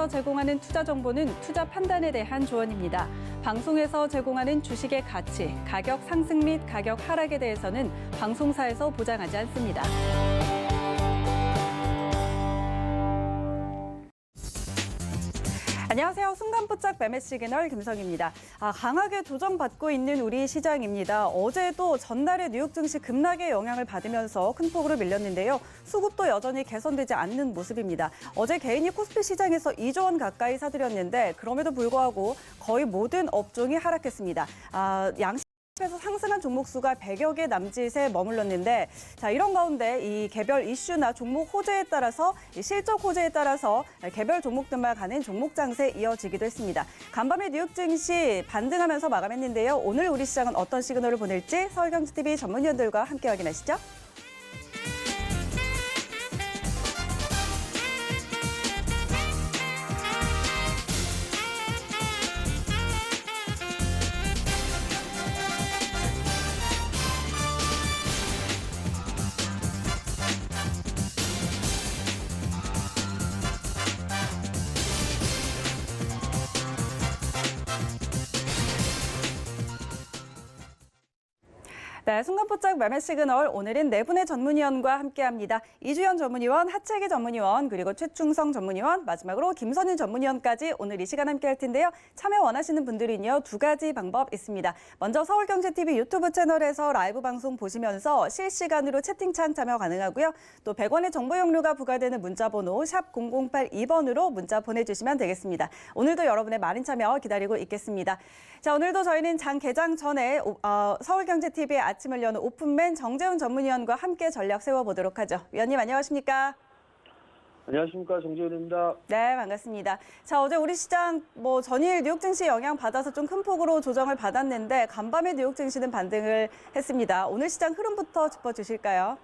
방송에서 제공하는 투자 정보는 투자 판단에 대한 조언입니다. 방송에서 제공하는 주식의 가치, 가격 상승 및 가격 하락에 대해서는 방송사에서 보장하지 않습니다. 안녕하세요. 순간포착 매매 시그널 김성희입니다. 강하게 조정받고 있는 우리 시장입니다. 어제도 전날의 뉴욕 증시 급락의 영향을 받으면서 큰 폭으로 밀렸는데요. 수급도 여전히 개선되지 않는 모습입니다. 어제 개인이 코스피 시장에서 2조 원 가까이 사들였는데 그럼에도 불구하고 거의 모든 업종이 하락했습니다. 양식에서 상승한 종목 수가 100여 개 남짓에 머물렀는데 이런 가운데 이 개별 이슈나 종목 호재에 따라서 실적 호재에 따라서 개별 종목들만 가는 종목 장세 이어지기도 했습니다. 간밤에 뉴욕 증시 반등하면서 마감했는데요. 오늘 우리 시장은 어떤 시그널을 보낼지 서울경제TV 전문위원들과 함께 확인하시죠. 네, 순간포착 매매 시그널 오늘은 네 분의 전문위원과 함께합니다. 이주연 전문위원, 하채기 전문위원, 그리고 최충성 전문위원, 마지막으로 김선윤 전문위원까지 오늘 이 시간 함께할 텐데요. 참여 원하시는 분들은요, 두 가지 방법 있습니다. 먼저 서울경제TV 유튜브 채널에서 라이브 방송 보시면서 실시간으로 채팅창 참여 가능하고요. 또 100원의 정보 이용료가 부과되는 문자번호 샵 0082번으로 문자 보내주시면 되겠습니다. 오늘도 여러분의 많은 참여 기다리고 있겠습니다. 자, 오늘도 저희는 장 개장 전에 서울경제TV의 아침을 여는 오픈맨 정재훈 전문위원과 함께 전략 세워보도록 하죠. 위원님 안녕하십니까? 안녕하십니까, 정재훈입니다. 네, 반갑습니다. 자, 어제 우리 시장 전일 뉴욕 증시 영향 받아서 좀 큰 폭으로 조정을 받았는데 간밤에 뉴욕 증시는 반등을 했습니다. 오늘 시장 흐름부터 짚어주실까요?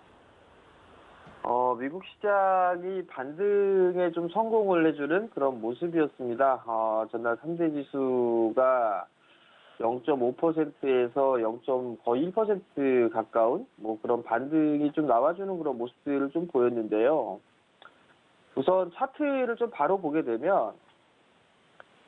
미국 시장이 반등에 좀 성공을 해주는 그런 모습이었습니다. 전날 3대 지수가 0.5%에서 0. 거의 1% 가까운 그런 반등이 좀 나와주는 그런 모습들을 좀 보였는데요. 우선 차트를 좀 바로 보게 되면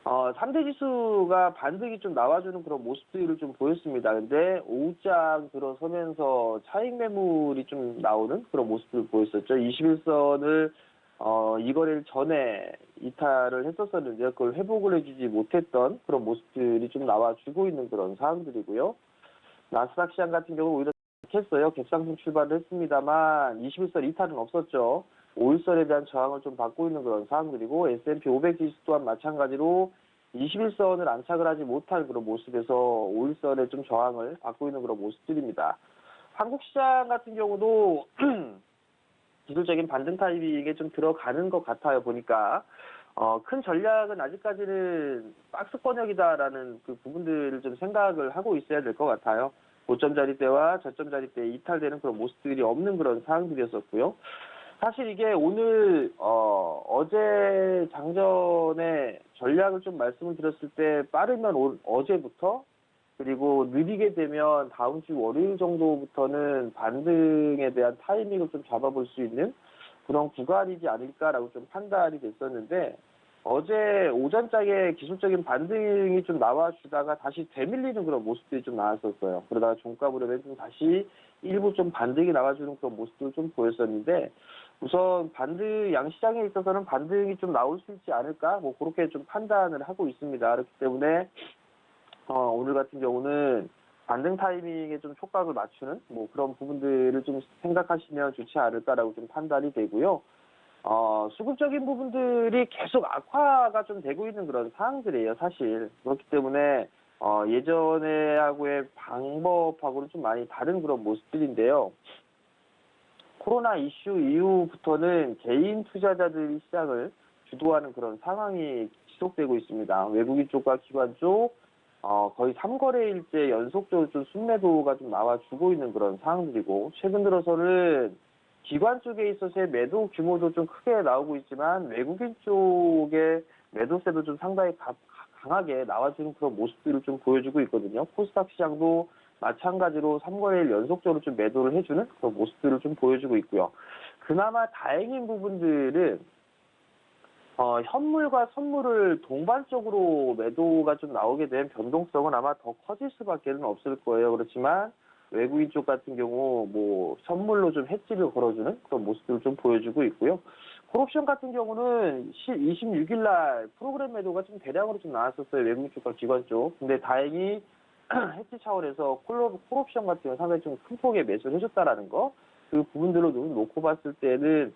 3대 지수가 반등이 좀 나와주는 그런 모습들을 좀 보였습니다. 근데 오후장 들어서면서 차익 매물이 좀 나오는 그런 모습들을 보였었죠. 21선을 이 거래일 전에 이탈을 했었었는데 그걸 회복을 해주지 못했던 그런 모습들이 좀 나와주고 있는 그런 상황들이고요. 나스닥 시장 같은 경우는 오히려 했어요. 갭상승 출발을 했습니다만 21선 이탈은 없었죠. 5일선에 대한 저항을 좀 받고 있는 그런 상황들이고 S&P 500 지수 또한 마찬가지로 21선을 안착을 하지 못한 그런 모습에서 5일선에 좀 저항을 받고 있는 그런 모습들입니다. 한국 시장 같은 경우도 기술적인 반등 타이밍에 좀 들어가는 것 같아요. 보니까 큰 전략은 아직까지는 박스 권역이다라는 그 부분들을 좀 생각을 하고 있어야 될 것 같아요. 고점 자리대와 저점 자리대에 이탈되는 그런 모습들이 없는 그런 상황들이었었고요. 사실 이게 오늘 어제 장전에 전략을 좀 말씀을 드렸을 때 빠르면 어제부터 그리고 느리게 되면 다음 주 월요일 정도부터는 반등에 대한 타이밍을 좀 잡아볼 수 있는 그런 구간이지 않을까라고 좀 판단이 됐었는데 어제 오전장에 기술적인 반등이 좀 나와주다가 다시 되밀리는 그런 모습들이 좀 나왔었어요. 그러다가 종가 무렵에 좀 다시 일부 좀 반등이 나와주는 그런 모습들을 좀 보였었는데 우선 양시장에 있어서는 반등이 좀 나올 수 있지 않을까 그렇게 좀 판단을 하고 있습니다. 그렇기 때문에 오늘 같은 경우는 반등 타이밍에 좀 촉각을 맞추는 그런 부분들을 좀 생각하시면 좋지 않을까라고 좀 판단이 되고요. 수급적인 부분들이 계속 악화가 좀 되고 있는 그런 상황들이에요, 사실. 그렇기 때문에 예전하고의 방법하고는 좀 많이 다른 그런 모습들인데요. 코로나 이슈 이후부터는 개인 투자자들이 시장을 주도하는 그런 상황이 지속되고 있습니다. 외국인 쪽과 기관 쪽 거의 3거래일째 연속적으로 좀 순매도가 좀 나와주고 있는 그런 상황들이고 최근 들어서는 기관 쪽에 있어서의 매도 규모도 좀 크게 나오고 있지만 외국인 쪽의 매도세도 좀 상당히 강하게 나와주는 그런 모습들을 좀 보여주고 있거든요. 코스닥 시장도 마찬가지로 3거래일 연속적으로 좀 매도를 해주는 그런 모습들을 좀 보여주고 있고요. 그나마 다행인 부분들은 현물과 선물을 동반적으로 매도가 좀 나오게 된 변동성은 아마 더 커질 수밖에는 없을 거예요. 그렇지만 외국인 쪽 같은 경우 뭐 선물로 좀 hedge를 걸어주는 그런 모습들을 좀 보여주고 있고요. 콜옵션 같은 경우는 26일 날 프로그램 매도가 좀 대량으로 좀 나왔었어요. 외국인 쪽과 기관 쪽. 근데 다행히 hedge 차원에서 콜옵션 같은 경우 상당히 좀 큰 폭의 매수를 해줬다라는 거. 그 부분들로 놓고 봤을 때는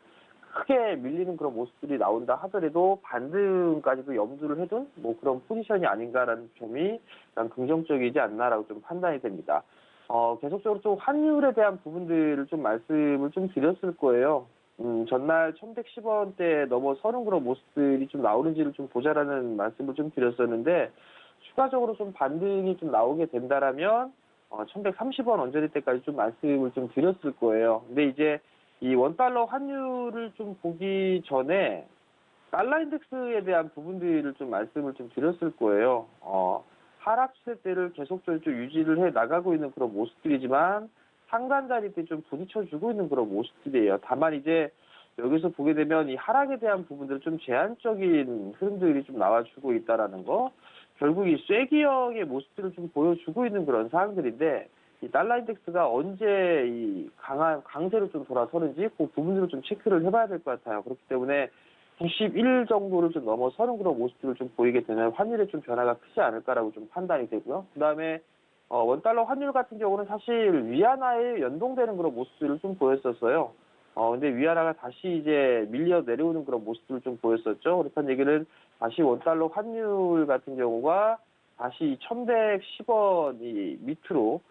크게 밀리는 그런 모습들이 나온다 하더라도 반등까지도 염두를 해둔 뭐 그런 포지션이 아닌가라는 점이 약간 긍정적이지 않나라고 좀 판단이 됩니다. 계속적으로 좀 환율에 대한 부분들을 좀 말씀을 좀 드렸을 거예요. 전날 1110원대 넘어서는 그런 모습들이 좀 나오는지를 좀 보자라는 말씀을 좀 드렸었는데, 추가적으로 좀 반등이 좀 나오게 된다라면, 1130원 언저리 때까지 좀 말씀을 좀 드렸을 거예요. 근데 이제 이 원달러 환율을 좀 보기 전에 달러 인덱스에 대한 부분들을 좀 말씀을 좀 드렸을 거예요. 하락 추세대를 계속적으로 좀 유지를 해 나가고 있는 그런 모습들이지만 상단 자리 때 좀 부딪혀주고 있는 그런 모습들이에요. 다만 이제 여기서 보게 되면 이 하락에 대한 부분들 좀 제한적인 흐름들이 좀 나와주고 있다라는 거, 결국 이 쐐기형의 모습들을 좀 보여주고 있는 그런 사항들인데, 이 달러 인덱스가 언제 이 강세로 좀 돌아서는지 그 부분들을 좀 체크를 해봐야 될 것 같아요. 그렇기 때문에 91 정도를 좀 넘어서는 그런 모습들을 좀 보이게 되면 환율에 좀 변화가 크지 않을까라고 좀 판단이 되고요. 그 다음에 원달러 환율 같은 경우는 사실 위안화에 연동되는 그런 모습들을 좀 보였었어요. 근데 위안화가 다시 이제 밀려 내려오는 그런 모습들을 좀 보였었죠. 그렇다는 얘기는 다시 원달러 환율 같은 경우가 다시 1110원이 밑으로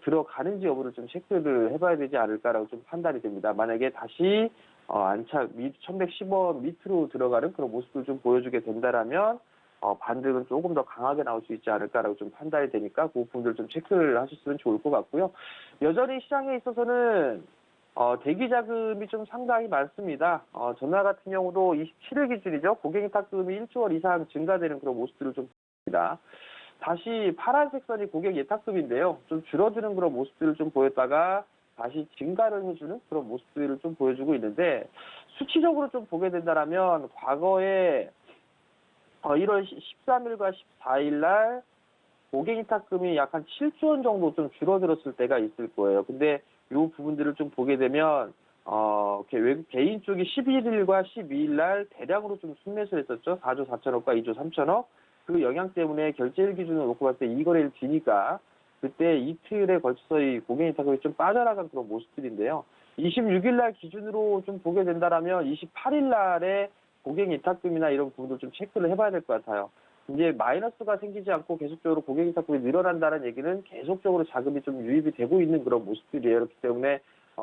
들어가는지 여부를 좀 체크를 해봐야 되지 않을까라고 좀 판단이 됩니다. 만약에 다시 안착 1110원 밑으로 들어가는 그런 모습을 좀 보여주게 된다라면 반등은 조금 더 강하게 나올 수 있지 않을까라고 좀 판단이 되니까 그 부분들 좀 체크를 하셨으면 좋을 것 같고요. 여전히 시장에 있어서는 대기 자금이 좀 상당히 많습니다. 전날 같은 경우도 27일 기준이죠. 고객 예탁금이 1조 원 이상 증가되는 그런 모습들을 좀 보입니다. 다시 파란색 선이 고객 예탁금인데요. 좀 줄어드는 그런 모습들을 좀 보였다가 다시 증가를 해주는 그런 모습들을 좀 보여주고 있는데, 수치적으로 좀 보게 된다면 과거에 1월 13일과 14일 날 고객 예탁금이 약 한 7조 원 정도 좀 줄어들었을 때가 있을 거예요. 근데 이 부분들을 좀 보게 되면 외국 개인 쪽이 11일과 12일 날 대량으로 좀 순매수를 했었죠. 4조 4천억과 2조 3천억. 그 영향 때문에 결제일 기준으로 놓고 봤을 때 이 거래일 뒤니까 그때 이틀에 걸쳐서 이 고객 예탁금이 좀 빠져나간 그런 모습들인데요. 26일 날 기준으로 좀 보게 된다라면 28일 날에 고객 예탁금이나 이런 부분들 좀 체크를 해봐야 될 것 같아요. 이제 마이너스가 생기지 않고 계속적으로 고객 예탁금이 늘어난다는 얘기는 계속적으로 자금이 좀 유입이 되고 있는 그런 모습들이에요. 그렇기 때문에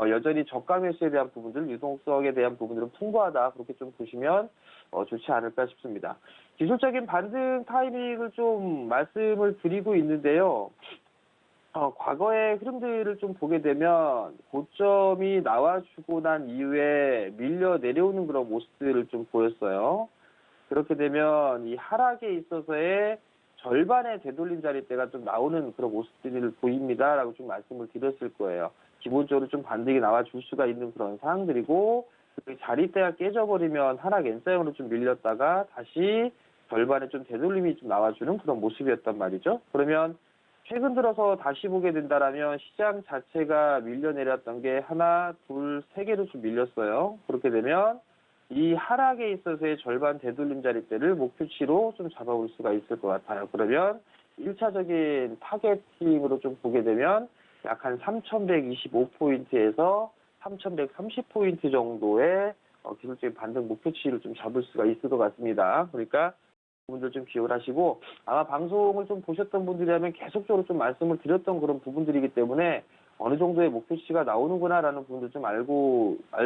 여전히 저가 매수에 대한 부분들, 유동성에 대한 부분들은 풍부하다. 그렇게 좀 보시면 좋지 않을까 싶습니다. 기술적인 반등 타이밍을 좀 말씀을 드리고 있는데요. 과거의 흐름들을 좀 보게 되면 고점이 나와주고 난 이후에 밀려 내려오는 그런 모습들을 좀 보였어요. 그렇게 되면 이 하락에 있어서의 절반의 되돌림 자리대가 좀 나오는 그런 모습들을 보입니다라고 좀 말씀을 드렸을 거예요. 기본적으로 좀 반등이 나와줄 수가 있는 그런 상황들이고, 그 자리대가 깨져버리면 하락 N사형으로 좀 밀렸다가 다시 절반의 좀 되돌림이 좀 나와주는 그런 모습이었단 말이죠. 그러면 최근 들어서 다시 보게 된다라면 시장 자체가 밀려내렸던 게 하나, 둘, 세 개로 좀 밀렸어요. 그렇게 되면 이 하락에 있어서의 절반 되돌림 자리대를 목표치로 좀 잡아볼 수가 있을 것 같아요. 그러면 1차적인 타겟팅으로 좀 보게 되면 약 한 3,125포인트에서 3,130포인트 정도의 기술적인 반등 목표치를 좀 잡을 수가 있을 것 같습니다. 그러니까 분들 좀 기억을 하시고, 아마 방송을 좀 보셨던 분들이라면 계속적으로 좀 말씀을 드렸던 그런 부분들이기 때문에 어느 정도의 목표치가 나오는구나라는 부분도 좀 알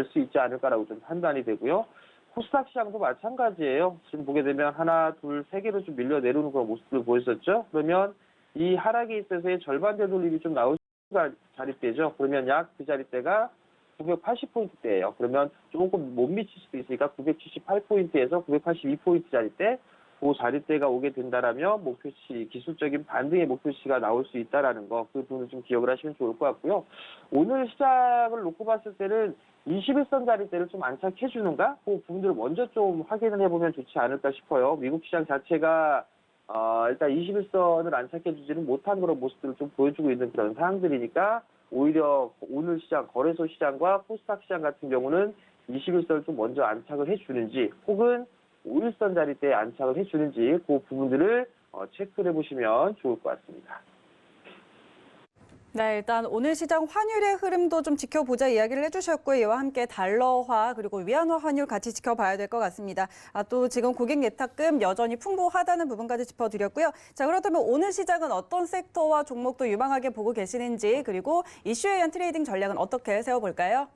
수 있지 않을까라고 좀 판단이 되고요. 코스닥 시장도 마찬가지예요. 지금 보게 되면 하나, 둘, 세 개로 좀 밀려 내려오는 그런 모습들을 보였었죠. 그러면 이 하락에 있어서의 절반 되돌림이 좀 나올 수가 자릿대죠. 그러면 약 그 자릿대가 980포인트대예요. 그러면 조금 못 미칠 수도 있으니까 978포인트에서 982포인트 자릿대, 그 자리대가 오게 된다라면 목표치, 기술적인 반등의 목표치가 나올 수 있다라는 거, 그 부분을 좀 기억을 하시면 좋을 것 같고요. 오늘 시작을 놓고 봤을 때는 21선 자리대를 좀 안착해 주는가? 그 부분들을 먼저 좀 확인을 해보면 좋지 않을까 싶어요. 미국 시장 자체가 일단 21선을 안착해 주지는 못한 그런 모습들을 좀 보여주고 있는 그런 상황들이니까 오히려 오늘 시장, 거래소 시장과 코스닥 시장 같은 경우는 21선을 좀 먼저 안착을 해 주는지 혹은 5일선 자리대에 안착을 해 주는지 그 부분들을 체크를 해보시면 좋을 것 같습니다. 네, 일단 오늘 시장 환율의 흐름도 좀 지켜보자 이야기를 해주셨고요. 이와 함께 달러화 그리고 위안화 환율 같이 지켜봐야 될 것 같습니다. 또 지금 고객 예탁금 여전히 풍부하다는 부분까지 짚어드렸고요. 자, 그렇다면 오늘 시장은 어떤 섹터와 종목도 유망하게 보고 계시는지 그리고 이슈에 의한 트레이딩 전략은 어떻게 세워볼까요?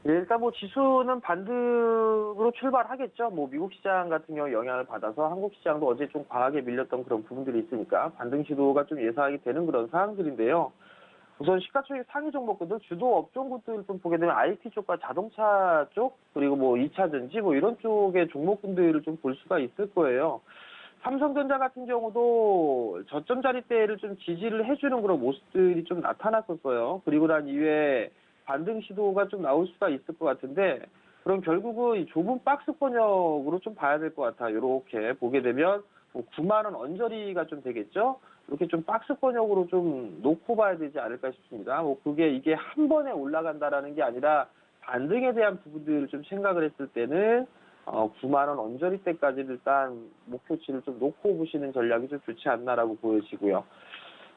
네, 일단 뭐 지수는 반등으로 출발하겠죠. 뭐 미국 시장 같은 경우 영향을 받아서 한국 시장도 어제 좀 강하게 밀렸던 그런 부분들이 있으니까 반등 시도가 좀 예상이 되는 그런 상황들인데요. 우선 시가총액 상위 종목군들 주도 업종군들 좀 보게 되면 IT 쪽과 자동차 쪽 그리고 뭐 2차 전지 뭐 이런 쪽의 종목군들을 좀 볼 수가 있을 거예요. 삼성전자 같은 경우도 저점 자리대를 좀 지지를 해주는 그런 모습들이 좀 나타났었어요. 그리고 난 이후에 반등 시도가 좀 나올 수가 있을 것 같은데 그럼 결국은 이 좁은 박스 권역으로 좀 봐야 될 것 같아요. 이렇게 보게 되면 뭐 9만 원 언저리가 좀 되겠죠. 이렇게 좀 박스 권역으로 좀 놓고 봐야 되지 않을까 싶습니다. 뭐 그게 이게 한 번에 올라간다라는 게 아니라 반등에 대한 부분들을 좀 생각을 했을 때는 9만 원 언저리 때까지 일단 목표치를 좀 놓고 보시는 전략이 좀 좋지 않나라고 보여지고요.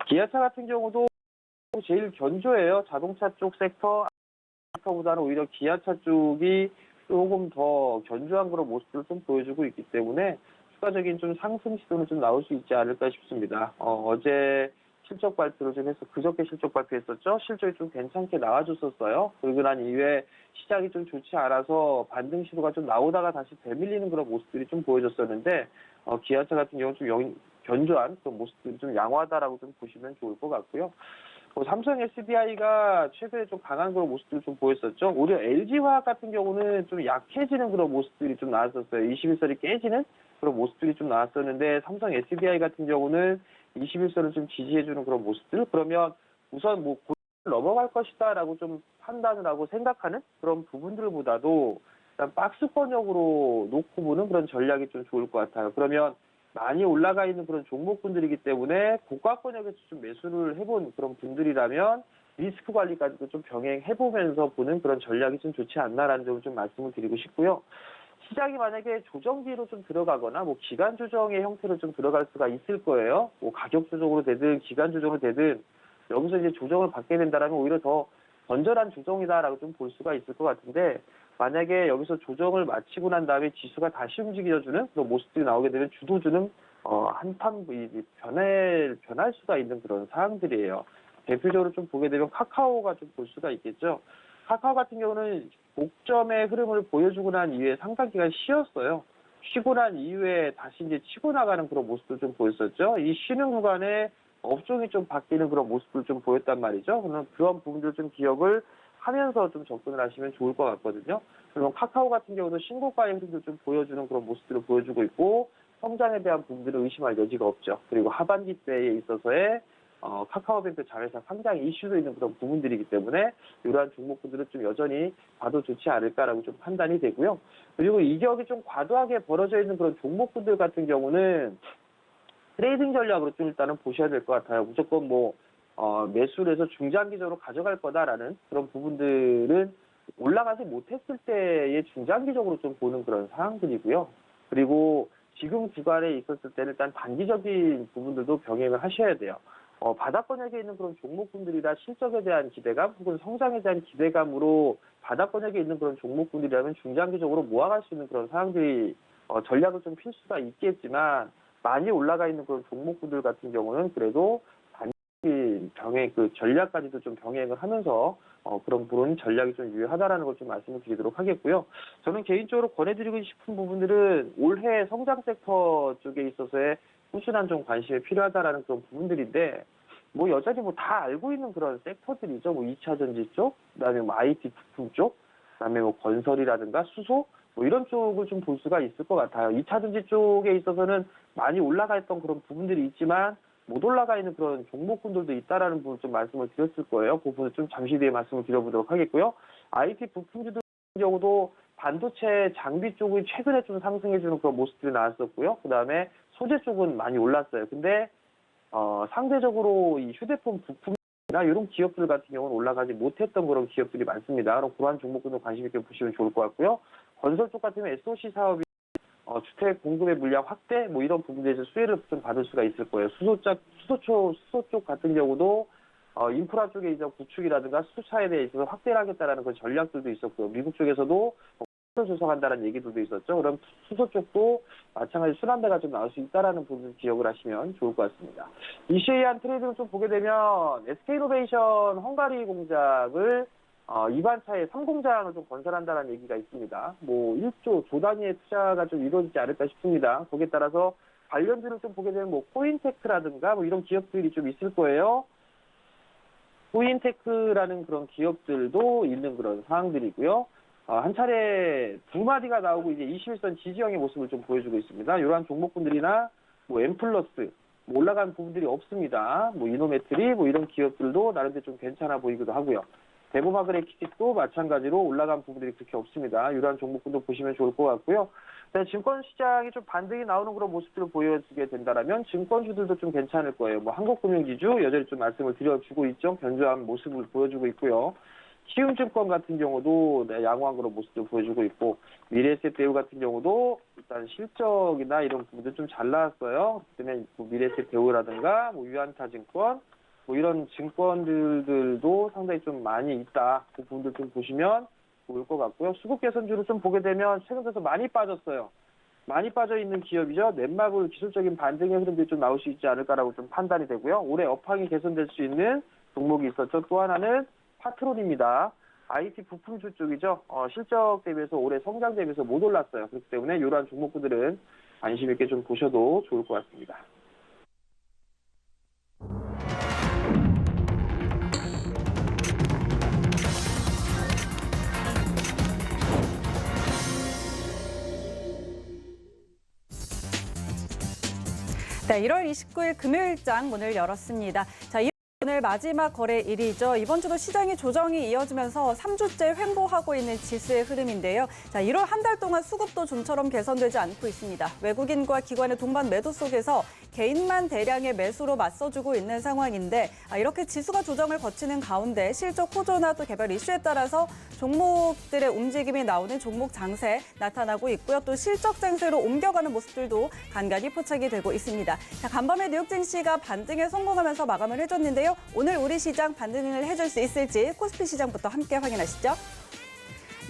기아차 같은 경우도 제일 견조해요. 자동차 쪽 섹터보다는 오히려 기아차 쪽이 조금 더 견조한 그런 모습들을 좀 보여주고 있기 때문에 추가적인 좀 상승 시도는 좀 나올 수 있지 않을까 싶습니다. 어제 실적 발표를 좀 해서 그저께 실적 발표했었죠. 실적이 좀 괜찮게 나와줬었어요. 그리고 난 이후에 시장이 좀 좋지 않아서 반등 시도가 좀 나오다가 다시 되밀리는 그런 모습들이 좀 보여졌었는데 기아차 같은 경우는 좀 견조한 그런 모습들이 좀 양호하다라고 좀 보시면 좋을 것 같고요. 삼성 SDI가 최근에 좀 강한 그런 모습들을 좀 보였었죠. 오히려 LG화학 같은 경우는 좀 약해지는 그런 모습들이 좀 나왔었어요. 21선이 깨지는 그런 모습들이 좀 나왔었는데 삼성 SDI 같은 경우는 21선을 좀 지지해주는 그런 모습들. 그러면 우선 뭐 넘어갈 것이다라고 좀 판단을 하고 생각하는 그런 부분들보다도 일단 박스권역으로 놓고 보는 그런 전략이 좀 좋을 것 같아요. 그러면 많이 올라가 있는 그런 종목군들이기 때문에 고가권역에서 좀 매수를 해본 그런 분들이라면 리스크 관리까지도 좀 병행해보면서 보는 그런 전략이 좀 좋지 않나라는 점을 좀 말씀을 드리고 싶고요. 시장이 만약에 조정기로 좀 들어가거나 뭐 기간 조정의 형태로 좀 들어갈 수가 있을 거예요. 뭐 가격 조정으로 되든 기간 조정으로 되든 여기서 이제 조정을 받게 된다면 오히려 더 건전한 조정이다라고 좀 볼 수가 있을 것 같은데 만약에 여기서 조정을 마치고 난 다음에 지수가 다시 움직여주는 그런 모습들이 나오게 되면 주도주는 한판 변할 수가 있는 그런 상황들이에요. 대표적으로 좀 보게 되면 카카오가 좀 볼 수가 있겠죠. 카카오 같은 경우는 목점의 흐름을 보여주고 난 이후에 상당 기간 쉬었어요. 쉬고 난 이후에 다시 이제 치고 나가는 그런 모습도 좀 보였었죠. 이 쉬는 구간에 업종이 좀 바뀌는 그런 모습을 좀 보였단 말이죠. 그런 부분들을 좀 기억을 하면서 좀 접근을 하시면 좋을 것 같거든요. 그리고 카카오 같은 경우도 신고가의 흐름도 좀 보여주는 그런 모습들을 보여주고 있고 성장에 대한 부분들을 의심할 여지가 없죠. 그리고 하반기 때에 있어서의 카카오뱅크 자회사 상장 이슈도 있는 그런 부분들이기 때문에 이러한 종목들은 좀 여전히 봐도 좋지 않을까라고 좀 판단이 되고요. 그리고 이격이 좀 과도하게 벌어져 있는 그런 종목들 같은 경우는 트레이딩 전략으로 좀 일단은 보셔야 될 것 같아요. 무조건 뭐 매수를 해서 중장기적으로 가져갈 거다라는 그런 부분들은 올라가지 못했을 때의 중장기적으로 좀 보는 그런 상황들이고요. 그리고 지금 구간에 있었을 때는 일단 단기적인 부분들도 병행을 하셔야 돼요. 바닥권역에 있는 그런 종목군들이라 실적에 대한 기대감 혹은 성장에 대한 기대감으로 바닥권역에 있는 그런 종목군들이라면 중장기적으로 모아갈 수 있는 그런 상황들이 전략을 좀 필 수가 있겠지만 많이 올라가 있는 그런 종목군들 같은 경우는 그래도 그 전략까지도 좀 병행을 하면서 그런 부분 전략이 좀 유효하다라는 걸 좀 말씀을 드리도록 하겠고요. 저는 개인적으로 권해드리고 싶은 부분들은 올해 성장 섹터 쪽에 있어서의 꾸준한 좀 관심이 필요하다라는 그런 부분들인데 뭐 여전히 뭐 다 알고 있는 그런 섹터들이죠. 뭐 2차 전지 쪽, 그다음에 뭐 IT 부품 쪽, 그다음에 뭐 건설이라든가 수소 뭐 이런 쪽을 좀 볼 수가 있을 것 같아요. 2차전지 쪽에 있어서는 많이 올라가 있던 그런 부분들이 있지만 못 올라가 있는 그런 종목군들도 있다라는 부분 좀 말씀을 드렸을 거예요. 그 부분 좀 잠시 뒤에 말씀을 드려보도록 하겠고요. IT 부품주들 같은 경우도 반도체 장비 쪽이 최근에 좀 상승해주는 그런 모습들이 나왔었고요. 그 다음에 소재 쪽은 많이 올랐어요. 근데 상대적으로 이 휴대폰 부품이나 이런 기업들 같은 경우는 올라가지 못했던 그런 기업들이 많습니다. 그럼 그러한 종목군도 관심 있게 보시면 좋을 것 같고요. 건설 쪽 같으면 SOC 사업이 주택 공급의 물량 확대 뭐 이런 부분에서 수혜를 좀 받을 수가 있을 거예요. 수소 쪽 같은 경우도 인프라 쪽에 이제 구축이라든가 수소차에 대해 있어서 확대를 하겠다라는 그런 전략들도 있었고요. 미국 쪽에서도 조성한다는 얘기들도 있었죠. 그럼 수소 쪽도 마찬가지 순환배가 좀 나올 수 있다라는 부분을 기억을 하시면 좋을 것 같습니다. 이슈에이한 트레이드를 좀 보게 되면 SK이노베이션 헝가리 공장을 이반차에 3공장을 좀 건설한다는 얘기가 있습니다. 뭐 1조 조 단위의 투자가 좀 이루어지지 않을까 싶습니다. 거기에 따라서 관련주를 좀 보게 되면 뭐 코인테크라든가 뭐 이런 기업들이 좀 있을 거예요. 코인테크라는 그런 기업들도 있는 그런 상황들이고요. 한 차례 두 마디가 나오고 이제 21선 지지형의 모습을 좀 보여주고 있습니다. 이러한 종목군들이나 뭐 엠플러스 뭐 올라간 부분들이 없습니다. 뭐 이노메트리 뭐 이런 기업들도 나름대로 좀 괜찮아 보이기도 하고요. 대보마그네틱도 마찬가지로 올라간 부분들이 그렇게 없습니다. 이러한 종목군도 보시면 좋을 것 같고요. 증권 시장이 좀 반등이 나오는 그런 모습들을 보여주게 된다라면 증권주들도 좀 괜찮을 거예요. 뭐 한국금융지주 여전히 좀 말씀을 드려주고 있죠. 견조한 모습을 보여주고 있고요. 키움증권 같은 경우도 양호한 그런 모습을 보여주고 있고 미래에셋대우 같은 경우도 일단 실적이나 이런 부분들 좀 잘 나왔어요. 그렇기 때문에 뭐 미래에셋대우라든가 뭐 유한타증권 뭐 이런 증권들도 상당히 좀 많이 있다. 그 부분들 좀 보시면 좋을 것 같고요. 수급 개선주를 좀 보게 되면 최근 들어서 많이 빠졌어요. 많이 빠져 있는 기업이죠. 넷마블 기술적인 반등의 흐름들이 좀 나올 수 있지 않을까라고 좀 판단이 되고요. 올해 업황이 개선될 수 있는 종목이 있었죠. 또 하나는 파트론입니다. IT 부품주 쪽이죠. 실적 대비해서 올해 성장 대비해서 못 올랐어요. 그렇기 때문에 이러한 종목들은 관심 있게 좀 보셔도 좋을 것 같습니다. 네, 1월 29일 금요일장 문을 열었습니다. 자, 오늘 마지막 거래일이죠. 이번 주도 시장의 조정이 이어지면서 3주째 횡보하고 있는 지수의 흐름인데요. 자, 1월 한 달 동안 수급도 좀처럼 개선되지 않고 있습니다. 외국인과 기관의 동반 매도 속에서 개인만 대량의 매수로 맞서주고 있는 상황인데 이렇게 지수가 조정을 거치는 가운데 실적 호조나 또 개별 이슈에 따라서 종목들의 움직임이 나오는 종목 장세 나타나고 있고요. 또 실적 장세로 옮겨가는 모습들도 간간히 포착이 되고 있습니다. 자, 간밤에 뉴욕 증시가 반등에 성공하면서 마감을 해줬는데요. 오늘 우리 시장 반등을 해줄 수 있을지 코스피 시장부터 함께 확인하시죠.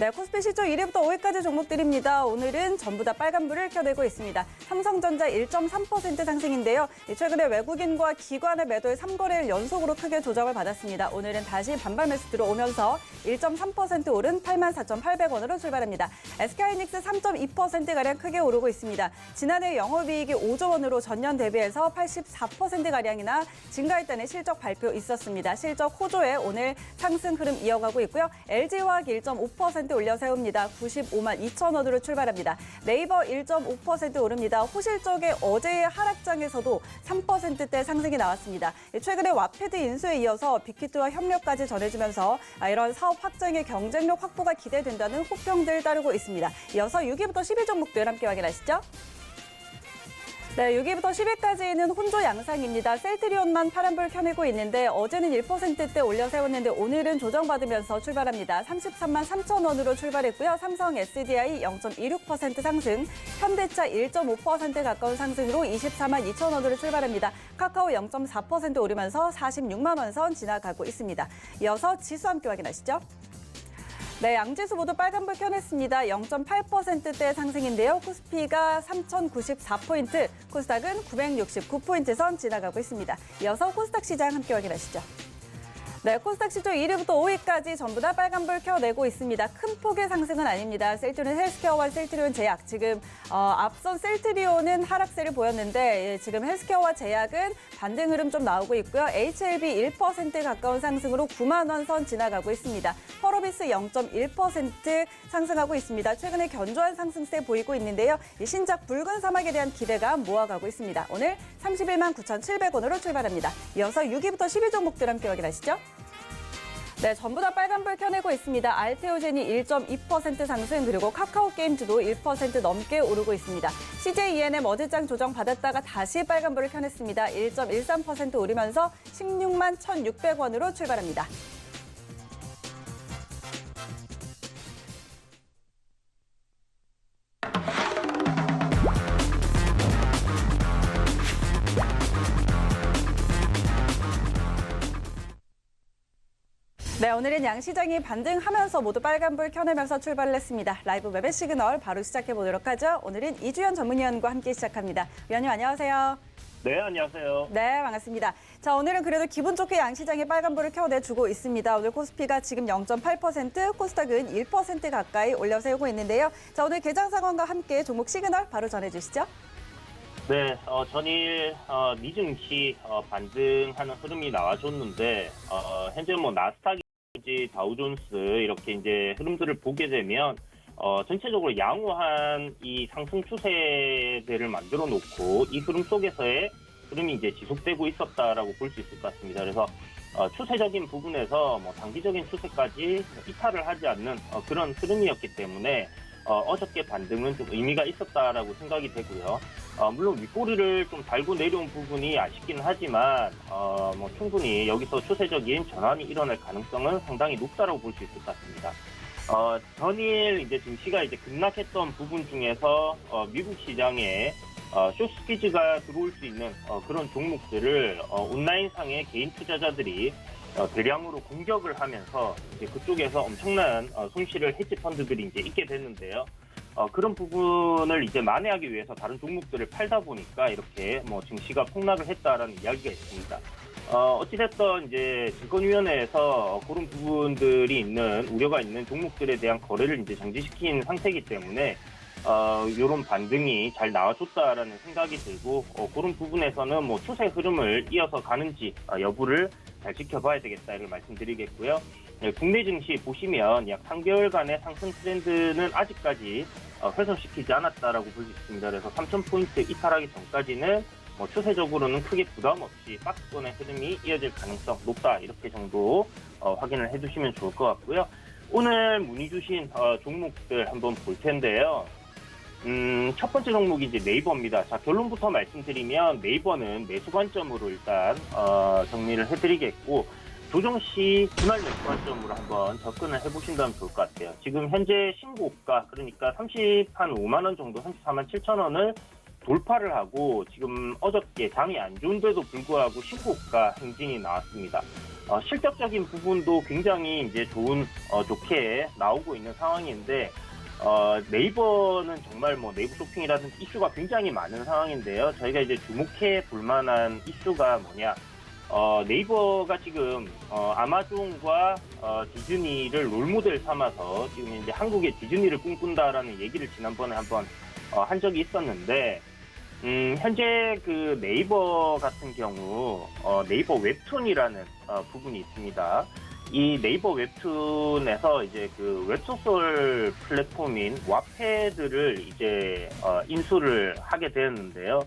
네, 코스피 실적 1위부터 5위까지 종목들입니다. 오늘은 전부 다 빨간불을 켜내고 있습니다. 삼성전자 1.3% 상승인데요. 최근에 외국인과 기관의 매도에 3거래일 연속으로 크게 조정을 받았습니다. 오늘은 다시 반발 매수 들어오면서 1.3% 오른 84,800원으로 출발합니다. SK하이닉스 3.2%가량 크게 오르고 있습니다. 지난해 영업이익이 5조 원으로 전년 대비해서 84%가량이나 증가했다는 실적 발표 있었습니다. 실적 호조에 오늘 상승 흐름 이어가고 있고요. LG화학 1.5% 올려 세웁니다. 95만 2천 원으로 출발합니다. 네이버 1.5% 오릅니다. 호실적의 어제의 하락장에서도 3%대 상승이 나왔습니다. 최근에 와패드 인수에 이어서 빅히트와 협력까지 전해지면서 이런 사업 확장의 경쟁력 확보가 기대된다는 호평들 따르고 있습니다. 이어서 6위부터 10위 종목들 함께 확인하시죠. 네, 6위부터 10위까지는 혼조 양상입니다. 셀트리온만 파란불 켜내고 있는데 어제는 1%대 올려 세웠는데 오늘은 조정받으면서 출발합니다. 33만 3천 원으로 출발했고요. 삼성 SDI 0.26% 상승, 현대차 1.5% 가까운 상승으로 24만 2천 원으로 출발합니다. 카카오 0.4% 오르면서 46만 원 선 지나가고 있습니다. 이어서 지수 함께 확인하시죠. 네, 양지수 모두 빨간불 켜냈습니다. 0.8%대 상승인데요. 코스피가 3,094포인트, 코스닥은 969포인트 선 지나가고 있습니다. 이어서 코스닥 시장 함께 확인하시죠. 네, 코스닥 시총 1위부터 5위까지 전부 다 빨간불 켜내고 있습니다. 큰 폭의 상승은 아닙니다. 셀트리온 헬스케어와 셀트리온 제약, 지금 앞선 셀트리온은 하락세를 보였는데 지금 헬스케어와 제약은 반등 흐름 좀 나오고 있고요. HLB 1% 가까운 상승으로 9만 원 선 지나가고 있습니다. 펄어비스 0.1% 상승하고 있습니다. 최근에 견조한 상승세 보이고 있는데요. 이 신작 붉은 사막에 대한 기대감 모아가고 있습니다. 오늘 31만 9,700원으로 출발합니다. 이어서 6위부터 10위 종목들 함께 확인하시죠. 네, 전부 다 빨간불 켜내고 있습니다. 알테오젠이 1.2% 상승, 그리고 카카오게임즈도 1% 넘게 오르고 있습니다. CJ ENM 어제장 조정 받았다가 다시 빨간불을 켜냈습니다. 1.13% 오르면서 16만 1,600원으로 출발합니다. 네, 오늘은 양시장이 반등하면서 모두 빨간불 켜내면서 출발을 했습니다. 라이브 매매 시그널 바로 시작해보도록 하죠. 오늘은 이주연 전문위원과 함께 시작합니다. 위원님 안녕하세요. 네, 안녕하세요. 네, 반갑습니다. 자, 오늘은 그래도 기분 좋게 양시장이 빨간불을 켜내주고 있습니다. 오늘 코스피가 지금 0.8%, 코스닥은 1% 가까이 올려세우고 있는데요. 자, 오늘 개장 상황과 함께 종목 시그널 바로 전해주시죠. 네, 전일 미증시 반등하는 흐름이 나와줬는데 현재 뭐 나스닥이지 다우존스 이렇게 이제 흐름들을 보게 되면 전체적으로 양호한 이 상승 추세들을 만들어 놓고 이 흐름 속에서의 흐름이 이제 지속되고 있었다라고 볼 수 있을 것 같습니다. 그래서 추세적인 부분에서 뭐 단기적인 추세까지 이탈을 하지 않는 그런 흐름이었기 때문에 어저께 반등은 좀 의미가 있었다라고 생각이 되고요. 물론 윗꼬리를 좀 달고 내려온 부분이 아쉽긴 하지만 뭐 충분히 여기서 추세적인 전환이 일어날 가능성은 상당히 높다라고 볼 수 있을 것 같습니다. 전일 이제 증시가 이제 급락했던 부분 중에서 미국 시장에 숏스퀴즈가 들어올 수 있는 그런 종목들을 온라인상의 개인 투자자들이 대량으로 공격을 하면서 이제 그쪽에서 엄청난 손실을 헤지 펀드들이 이제 있게 됐는데요. 그런 부분을 이제 만회하기 위해서 다른 종목들을 팔다 보니까 이렇게 뭐 증시가 폭락을 했다라는 이야기가 있습니다. 어찌됐든 이제 증권위원회에서 그런 부분들이 있는 우려가 있는 종목들에 대한 거래를 이제 정지시킨 상태이기 때문에 이런 반등이 잘 나와줬다라는 생각이 들고 그런 부분에서는 뭐 추세 흐름을 이어서 가는지 여부를 잘 지켜봐야 되겠다 이걸 말씀드리겠고요. 네, 국내 증시 보시면 약 3개월간의 상승 트렌드는 아직까지 훼손시키지 않았다라고 볼 수 있습니다. 그래서 3,000포인트 이탈하기 전까지는 뭐 추세적으로는 크게 부담 없이 박스권의 흐름이 이어질 가능성 높다 이렇게 정도 확인을 해두시면 좋을 것 같고요. 오늘 문의 주신 종목들 한번 볼 텐데요. 첫 번째 종목이 이제 네이버입니다. 자, 결론부터 말씀드리면 네이버는 매수 관점으로 일단 정리를 해드리겠고 조정 시 분할 매수 관점으로 한번 접근을 해보신다면 좋을 것 같아요. 지금 현재 신고가 그러니까 35만 원 정도 34만 7천 원을 돌파를 하고 지금 어저께 장이 안 좋은데도 불구하고 신고가 행진이 나왔습니다. 실적적인 부분도 굉장히 이제 좋게 나오고 있는 상황인데 네이버는 정말 뭐 네이버 쇼핑이라든지 이슈가 굉장히 많은 상황인데요. 저희가 이제 주목해 볼 만한 이슈가 뭐냐. 네이버가 지금 아마존과 디즈니를 롤모델 삼아서 지금 이제 한국의 디즈니를 꿈꾼다라는 얘기를 지난번에 한번 한 적이 있었는데 현재 그 네이버 같은 경우 네이버 웹툰이라는 부분이 있습니다. 이 네이버 웹툰에서 이제 그 웹소설 플랫폼인 와패드를 이제 인수를 하게 되었는데요.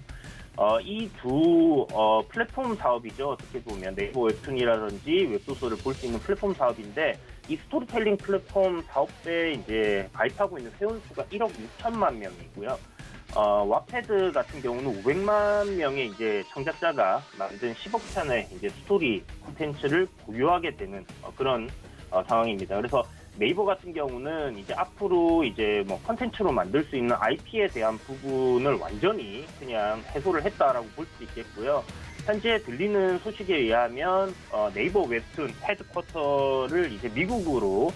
이 두 플랫폼 사업이죠. 어떻게 보면 네이버 웹툰이라든지 웹소설을 볼 수 있는 플랫폼 사업인데 이 스토리텔링 플랫폼 사업에 이제 가입하고 있는 회원수가 1억 6천만 명이고요. 와패드 같은 경우는 500만 명의 이제 창작자가 만든 10억 편의 이제 스토리 콘텐츠를 보유하게 되는 그런 상황입니다. 그래서 네이버 같은 경우는 이제 앞으로 이제 뭐 콘텐츠로 만들 수 있는 IP에 대한 부분을 완전히 그냥 해소를 했다라고 볼 수 있겠고요. 현재 들리는 소식에 의하면 네이버 웹툰 헤드쿼터를 이제 미국으로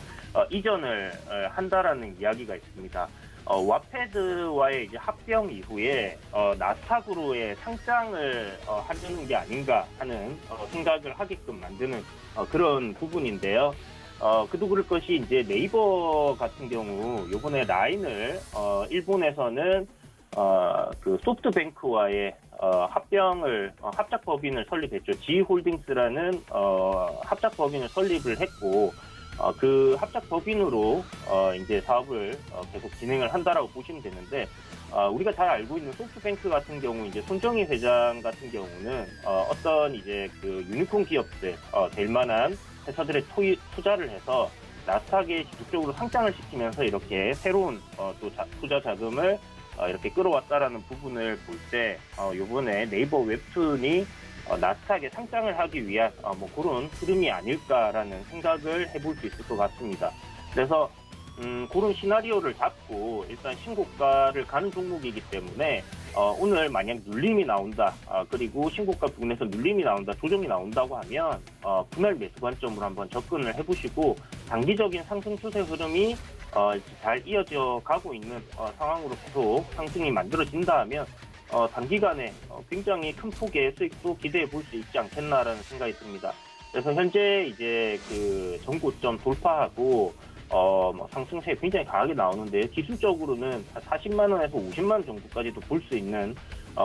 이전을 한다라는 이야기가 있습니다. 와페드와의 이제 합병 이후에 나스닥으로의 상장을 하려는 게 아닌가 하는 생각을 하게끔 만드는 그런 부분인데요. 그도 그럴 것이 이제 네이버 같은 경우 요번에 라인을 일본에서는 그 소프트뱅크와의 합작법인을 설립했죠. G홀딩스라는 합작법인을 설립을 했고 그 합작법인으로 이제 사업을 계속 진행을 한다라고 보시면 되는데 우리가 잘 알고 있는 소프트뱅크 같은 경우 이제 손정희 회장 같은 경우는 어떤 이제 그 유니콘 기업들 될 만한 회사들의 투자를 해서 나스닥에 직접적으로 상장을 시키면서 이렇게 새로운 또 투자 자금을 이렇게 끌어왔다라는 부분을 볼 때 이번에 네이버 웹툰이 나스닥에 상장을 하기 위한 뭐 그런 흐름이 아닐까라는 생각을 해볼 수 있을 것 같습니다. 그래서 그런 시나리오를 잡고 일단 신고가를 가는 종목이기 때문에 오늘 만약 눌림이 나온다, 그리고 신고가 부근에서 눌림이 나온다, 조정이 나온다고 하면 분할 매수 관점으로 한번 접근을 해보시고 단기적인 상승 추세 흐름이 잘 이어져 가고 있는 상황으로 계속 상승이 만들어진다 하면 단기간에 굉장히 큰 폭의 수익도 기대해 볼 수 있지 않겠나라는 생각이 듭니다. 그래서 현재 이제 그 전고점 돌파하고 뭐 상승세 굉장히 강하게 나오는데 기술적으로는 40만 원에서 50만 원 정도까지도 볼 수 있는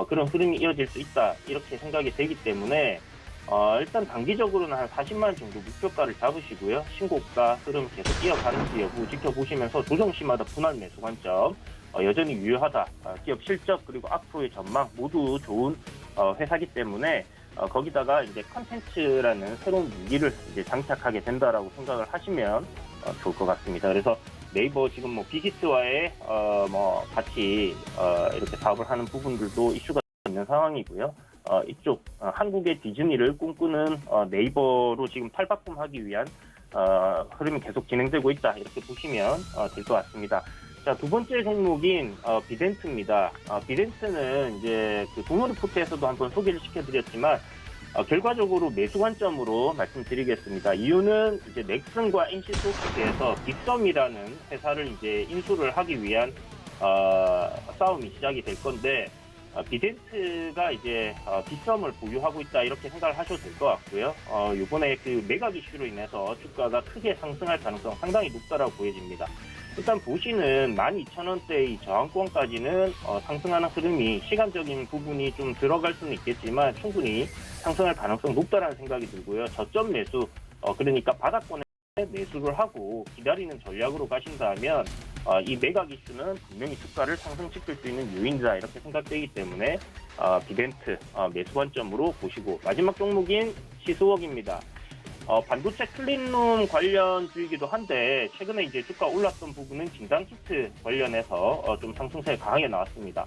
그런 흐름이 이어질 수 있다 이렇게 생각이 되기 때문에 일단 단기적으로는 한 40만 원 정도 목표가를 잡으시고요. 신고가 흐름 계속 이어가는지 여부 지켜보시면서 조정시마다 분할 매수 관점 여전히 유효하다. 기업 실적 그리고 앞으로의 전망 모두 좋은 회사기 때문에 거기다가 이제 컨텐츠라는 새로운 무기를 이제 장착하게 된다라고 생각을 하시면 좋을 것 같습니다. 그래서 네이버 지금 뭐 빅히트와의 뭐 같이 이렇게 사업을 하는 부분들도 이슈가 있는 상황이고요. 이쪽 한국의 디즈니를 꿈꾸는 네이버로 지금 탈바꿈하기 위한 흐름이 계속 진행되고 있다 이렇게 보시면 될 것 같습니다. 자, 두 번째 종목인 비덴트입니다. 비덴트는 이제 그 동료 리포트에서도 한번 소개를 시켜드렸지만 결과적으로 매수 관점으로 말씀드리겠습니다. 이유는 이제 넥슨과 NC소프트에서 빅썸이라는 회사를 이제 인수를 하기 위한 싸움이 시작이 될 건데 비덴트가 이제 빅썸을 보유하고 있다 이렇게 생각을 하셔도 될 것 같고요. 이번에 그 매각 이슈로 인해서 주가가 크게 상승할 가능성 상당히 높다라고 보여집니다. 일단 보시는 12,000원대의 저항권까지는 상승하는 흐름이 시간적인 부분이 좀 들어갈 수는 있겠지만 충분히 상승할 가능성 높다라는 생각이 들고요. 저점 매수 그러니까 바닥권에 매수를 하고 기다리는 전략으로 가신다면 이 매각 이슈는 분명히 주가를 상승시킬 수 있는 요인이다 이렇게 생각되기 때문에 비덴트 매수 관점으로 보시고 마지막 종목인 시스웍입니다. 반도체 클린룸 관련주이기도 한데 최근에 이제 주가 올랐던 부분은 진단키트 관련해서 좀 상승세 강하게 나왔습니다.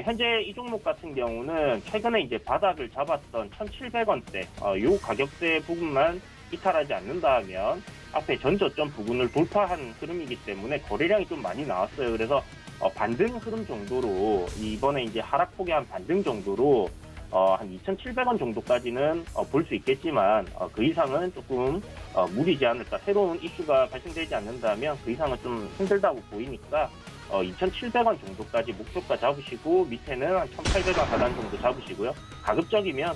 현재 이 종목 같은 경우는 최근에 이제 바닥을 잡았던 1,700원대 요 가격대 부분만 이탈하지 않는다 하면 앞에 전저점 부분을 돌파한 흐름이기 때문에 거래량이 좀 많이 나왔어요. 그래서 반등 흐름 정도로 이번에 이제 하락폭의 한 반등 정도로 한 2,700원 정도까지는 볼 수 있겠지만 그 이상은 조금 무리지 않을까. 새로운 이슈가 발생되지 않는다면 그 이상은 좀 힘들다고 보이니까 2,700원 정도까지 목표가 잡으시고 밑에는 한 1,800원 하단 정도 잡으시고요. 가급적이면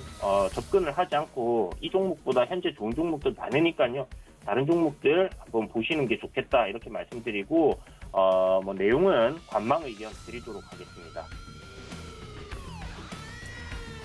접근을 하지 않고 이 종목보다 현재 좋은 종목들 많으니까요. 다른 종목들 한번 보시는 게 좋겠다 이렇게 말씀드리고 뭐 내용은 관망 의견 드리도록 하겠습니다.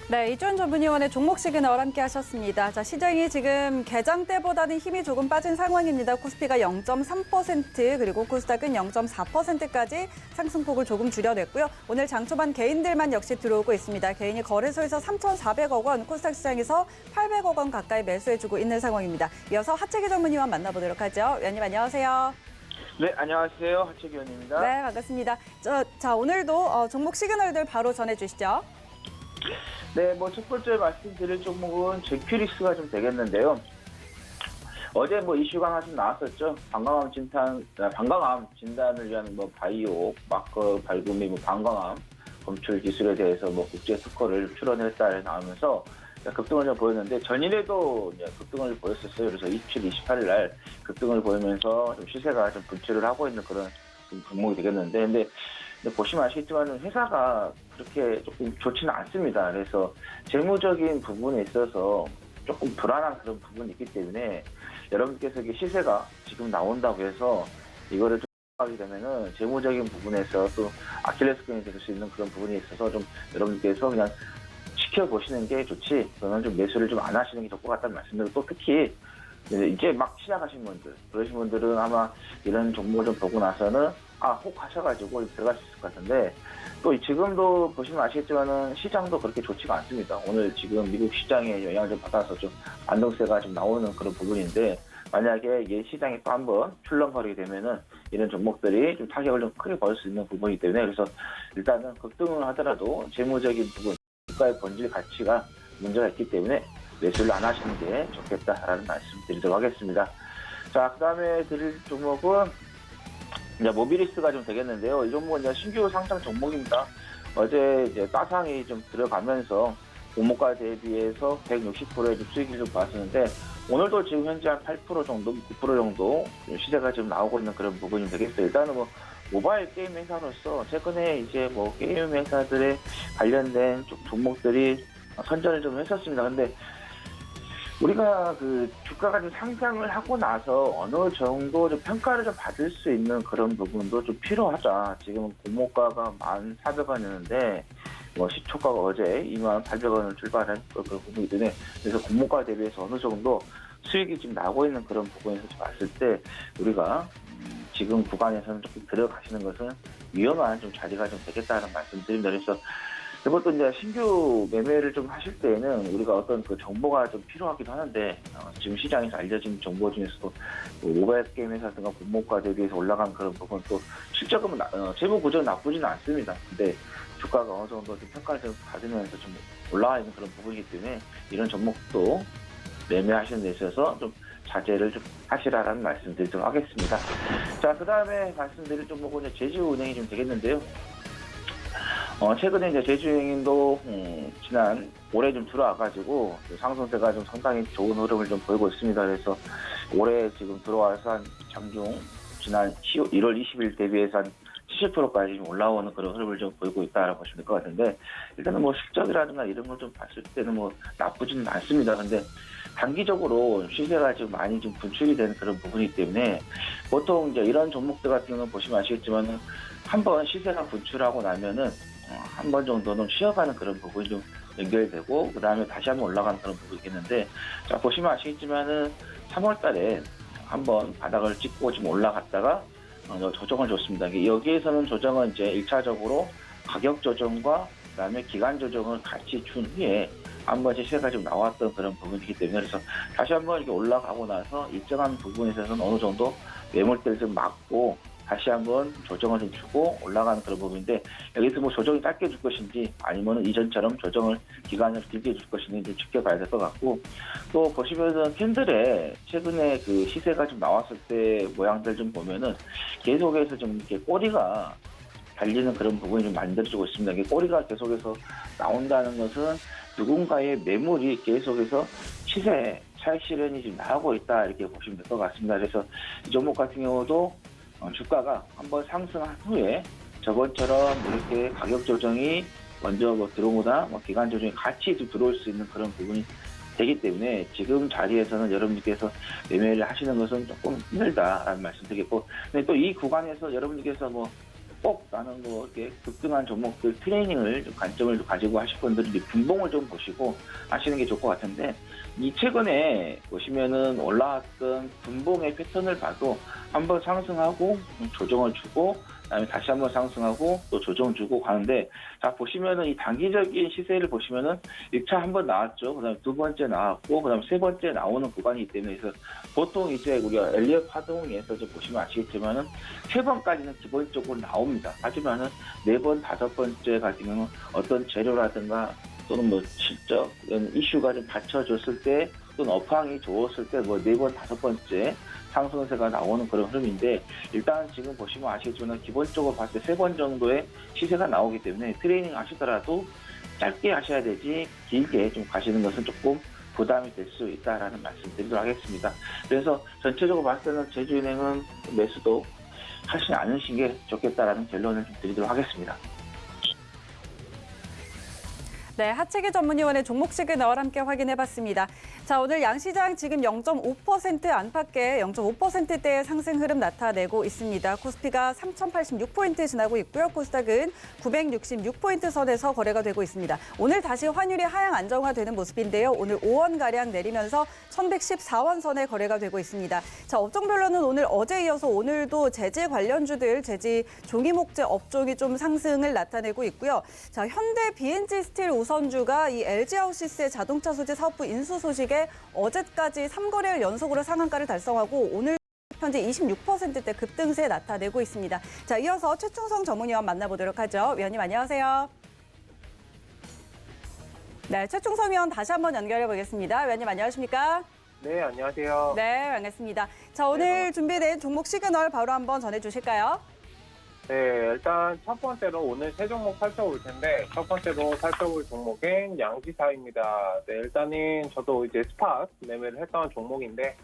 네, 이준 전문위원의 종목 시그널 함께 하셨습니다. 자, 시장이 지금 개장 때보다는 힘이 조금 빠진 상황입니다. 코스피가 0.3% 그리고 코스닥은 0.4%까지 상승폭을 조금 줄여냈고요. 오늘 장 초반 개인들만 역시 들어오고 있습니다. 개인이 거래소에서 3,400억 원, 코스닥 시장에서 800억 원 가까이 매수해주고 있는 상황입니다. 이어서 하채기 전문위원 만나보도록 하죠. 위원님 안녕하세요. 네, 안녕하세요. 하채기 의원입니다. 네, 반갑습니다. 자, 오늘도 종목 시그널들 바로 전해주시죠. 네, 뭐 첫 번째 말씀드릴 종목은 제큐리스가 좀 되겠는데요. 어제 뭐 이슈가 하나 좀 나왔었죠. 방광암 진단을 위한 뭐 바이오 마커 발굴 및 방광암 검출 기술에 대해서 뭐 국제 특허를 출원했다 나오면서 급등을 좀 보였는데 전일에도 이제 급등을 보였었어요. 그래서 27, 28일 날 급등을 보이면서 좀 시세가 좀 분출을 하고 있는 그런 종목이 되겠는데, 근데 보시면 아시겠지만 회사가 그렇게 조금 좋지는 않습니다. 그래서 재무적인 부분에 있어서 조금 불안한 그런 부분이 있기 때문에 여러분께서 이게 시세가 지금 나온다고 해서 이거를 좀 하게 되면은 재무적인 부분에서 또 아킬레스건이 될 수 있는 그런 부분이 있어서 좀 여러분께서 그냥 지켜보시는 게 좋지, 그러면 좀 매수를 좀 안 하시는 게 좋을 것 같다는 말씀드리고, 또 특히 이제 막 시작하신 분들, 그러신 분들은 아마 이런 종목을 좀 보고 나서는 혹 하셔가지고 들어갈 수 있을 것 같은데, 또 지금도 보시면 아시겠지만은 시장도 그렇게 좋지가 않습니다. 오늘 지금 미국 시장에 영향을 좀 받아서 좀 반등세가 좀 나오는 그런 부분인데, 만약에 이 시장이 또 한번 출렁거리게 되면은 이런 종목들이 좀 타격을 좀 크게 받을 수 있는 부분이기 때문에, 그래서 일단은 급등을 하더라도 재무적인 부분, 주가의 본질 가치가 문제가 있기 때문에 매수를 안 하시는 게 좋겠다라는 말씀 드리도록 하겠습니다. 자, 그 다음에 드릴 종목은 이제 모비리스가 좀 되겠는데요. 이 종목은 이제 신규 상장 종목입니다. 어제 이제 따상이 좀 들어가면서 공모가 대비해서 160%의 수익을 좀 봤었는데, 오늘도 지금 현재 한 8% 정도, 9% 정도 시세가 좀 나오고 있는 그런 부분이 되겠어요. 일단은 뭐 모바일 게임 회사로서 최근에 이제 뭐 게임 회사들에 관련된 종목들이 선전을 좀 했었습니다. 근데 우리가 그 주가가 좀 상승을 하고 나서 어느 정도 좀 평가를 좀 받을 수 있는 그런 부분도 좀 필요하다. 지금 공모가가 1,400원이었는데 뭐 시초가가 어제 28,800원을 출발한 그런 부분이기 때문에, 그래서 공모가 대비해서 어느 정도 수익이 지금 나고 있는 그런 부분에서 봤을 때 우리가 지금 구간에서는 조금 들어가시는 것은 위험한 좀 자리가 좀 되겠다는 말씀드립니다. 그래서 이것도 이제 신규 매매를 좀 하실 때에는 우리가 어떤 그 정보가 좀 필요하기도 하는데, 지금 시장에서 알려진 정보 중에서도 모바일 게임 회사든가 공모가 대비해서 올라간 그런 부분, 또 실적은 재무 구조는 나쁘지는 않습니다. 근데 주가가 어느 정도 좀 평가를 좀 받으면서 좀 올라와 있는 그런 부분이기 때문에 이런 종목도 매매하시는 데 있어서 좀 자제를 좀 하시라라는 말씀 드리도록 하겠습니다. 자, 그 다음에 말씀드릴 종목은 이제 제주은행이 좀 되겠는데요. 최근에 이제 제주은행도 지난 올해 좀 들어와가지고 상승세가 좀 상당히 좋은 흐름을 좀 보이고 있습니다. 그래서 올해 지금 들어와서 한 장중 지난 1월 20일 대비해서 한 70%까지 좀 올라오는 그런 흐름을 좀 보이고 있다라고 보시면 될 것 같은데, 일단은 뭐 실적이라든가 이런 걸 좀 봤을 때는 뭐 나쁘지는 않습니다. 근데 단기적으로 시세가 좀 많이 좀 분출이 되는 그런 부분이기 때문에, 보통 이제 이런 종목들 같은 경우는 보시면 아시겠지만은 한번 시세가 분출하고 나면은 한 번 정도는 쉬어가는 그런 부분이 좀 연결되고, 그 다음에 다시 한번 올라가는 그런 부분이 있겠는데, 자, 보시면 아시겠지만은 3월 달에 한번 바닥을 찍고 지금 올라갔다가 조정을 줬습니다. 여기에서는 조정은 이제 1차적으로 가격 조정과 그다음에 기간 조정을 같이 준 후에 한 번씩 시세가 좀 나왔던 그런 부분이기 때문에, 그래서 다시 한번 이렇게 올라가고 나서 일정한 부분에 있어서는 어느 정도 매물대를 좀 막고 다시 한번 조정을 좀 주고 올라가는 그런 부분인데, 여기서 뭐 조정이 짧게 줄 것인지 아니면 이전처럼 조정을 기간을 길게 줄 것인지 좀 지켜봐야 될 것 같고, 또 보시면은 캔들에 최근에 그 시세가 좀 나왔을 때 모양들 좀 보면은 계속해서 좀 이렇게 꼬리가 달리는 그런 부분이 좀 만들어지고 있습니다. 이게 꼬리가 계속해서 나온다는 것은 누군가의 매물이 계속해서 시세 차익 실현이 지금 나오고 있다, 이렇게 보시면 될 것 같습니다. 그래서 이 종목 같은 경우도 주가가 한번 상승한 후에 저번처럼 이렇게 가격 조정이 먼저 뭐 들어오거나 뭐 기간 조정이 같이 들어올 수 있는 그런 부분이 되기 때문에, 지금 자리에서는 여러분들께서 매매를 하시는 것은 조금 힘들다라는 말씀 드리겠고, 근데 또 이 구간에서 여러분들께서 뭐 꼭 나는 뭐 이렇게 급등한 종목들 트레이닝을 좀 관점을 가지고 하실 분들은 분봉을 좀 보시고 하시는 게 좋을 것 같은데, 이 최근에 보시면은 올라왔던 분봉의 패턴을 봐도 한번 상승하고 조정을 주고 그다음에 다시 한번 상승하고 또 조정 주고 가는데, 자, 보시면은 이 단기적인 시세를 보시면은 1차 한번 나왔죠. 그다음에 두 번째 나왔고, 그다음에 세 번째 나오는 구간이기 때문에, 그래서 보통 이제 우리가 엘리엇 파동에서 좀 보시면 아시겠지만은 세 번까지는 기본적으로 나옵니다. 하지만은 네 번, 다섯 번째 같은 경우는 어떤 재료라든가 또는 뭐 실적 이슈가 좀 받쳐줬을 때, 또는 업황이 좋았을 때 뭐 네 번, 다섯 번째 상승세가 나오는 그런 흐름인데, 일단 지금 보시면 아시겠지만 기본적으로 봤을 때 세 번 정도의 시세가 나오기 때문에 트레이닝 하시더라도 짧게 하셔야 되지 길게 좀 가시는 것은 조금 부담이 될 수 있다라는 말씀 드리도록 하겠습니다. 그래서 전체적으로 봤을 때는 제주은행은 매수도 하시지 않으신 게 좋겠다라는 결론을 좀 드리도록 하겠습니다. 네, 하체기 전문위원회 종목 시그널 함께 확인해봤습니다. 자, 오늘 양시장 지금 0.5% 안팎의 0.5%대의 상승 흐름 나타내고 있습니다. 코스피가 3,086포인트 지나고 있고요. 코스닥은 966포인트 선에서 거래가 되고 있습니다. 오늘 다시 환율이 하향 안정화되는 모습인데요. 오늘 5원가량 내리면서 1,114원 선에 거래가 되고 있습니다. 자, 업종별로는 오늘 어제 이어서 오늘도 재질 관련주들, 재질 종이목재 업종이 좀 상승을 나타내고 있고요. 자, 현대 BNG 스틸 우선주가 이 LG하우시스의 자동차 소재 사업부 인수 소식에 어제까지 3거래일 연속으로 상한가를 달성하고 오늘 현재 26%대 급등세 나타내고 있습니다. 자, 이어서 최충성 전문위원 만나보도록 하죠. 위원님 안녕하세요. 네, 최충성 위원 다시 한번 연결해 보겠습니다. 위원님 안녕하십니까? 네, 안녕하세요. 네, 반갑습니다. 자, 오늘 준비된 종목 시그널 바로 한번 전해주실까요? 네, 일단 첫 번째로 오늘 세 종목 살펴볼 텐데 첫 번째로 살펴볼 종목은 양지사입니다. 네, 일단은 저도 이제 스팟 매매를 했던 종목인데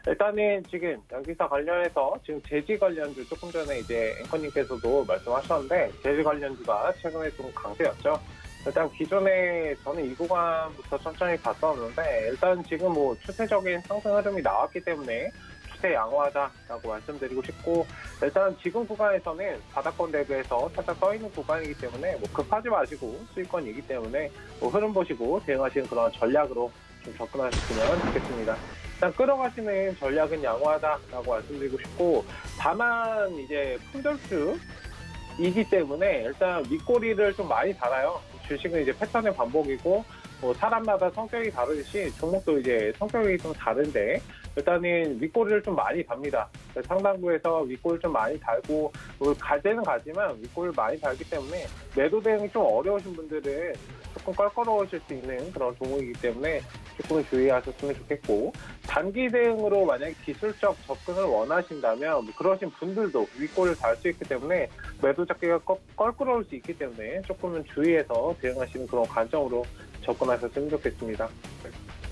일단은 지금 양지사 관련해서 지금 재지 관련주 조금 전에 이제 앵커님께서도 말씀하셨는데 재지 관련주가 최근에 좀 강세였죠. 일단 기존에 저는 이 구간부터 천천히 봤었는데 일단 지금 뭐 추세적인 상승 흐름이 나왔기 때문에 추세 양호하다라고 말씀드리고 싶고 일단 지금 구간에서는 바닥권 대비해서 살짝 떠있는 구간이기 때문에 뭐 급하지 마시고 수익권이기 때문에 뭐 흐름 보시고 대응하시는 그런 전략으로 좀 접근하셨으면 좋겠습니다. 일단 끌어가시는 전략은 양호하다라고 말씀드리고 싶고 다만 이제 품절주이기 때문에 일단 윗꼬리를 좀 많이 달아요. 주식은 이제 패턴의 반복이고 뭐 사람마다 성격이 다르듯이 종목도 이제 성격이 좀 다른데 일단은 윗꼬리를 좀 많이 답니다. 상단부에서 윗꼬리를 좀 많이 달고 갈 때는 가지만 윗꼬리를 많이 달기 때문에 매도 대응이 좀 어려우신 분들은 조금 껄끄러우실 수 있는 그런 종목이기 때문에 조금 주의하셨으면 좋겠고 단기 대응으로 만약에 기술적 접근을 원하신다면 뭐 그러신 분들도 윗꼬리를 달 수 있기 때문에 매도 잡기가 껄끄러울 수 있기 때문에 조금은 주의해서 대응하시는 그런 관점으로 접근하셨으면 좋겠습니다.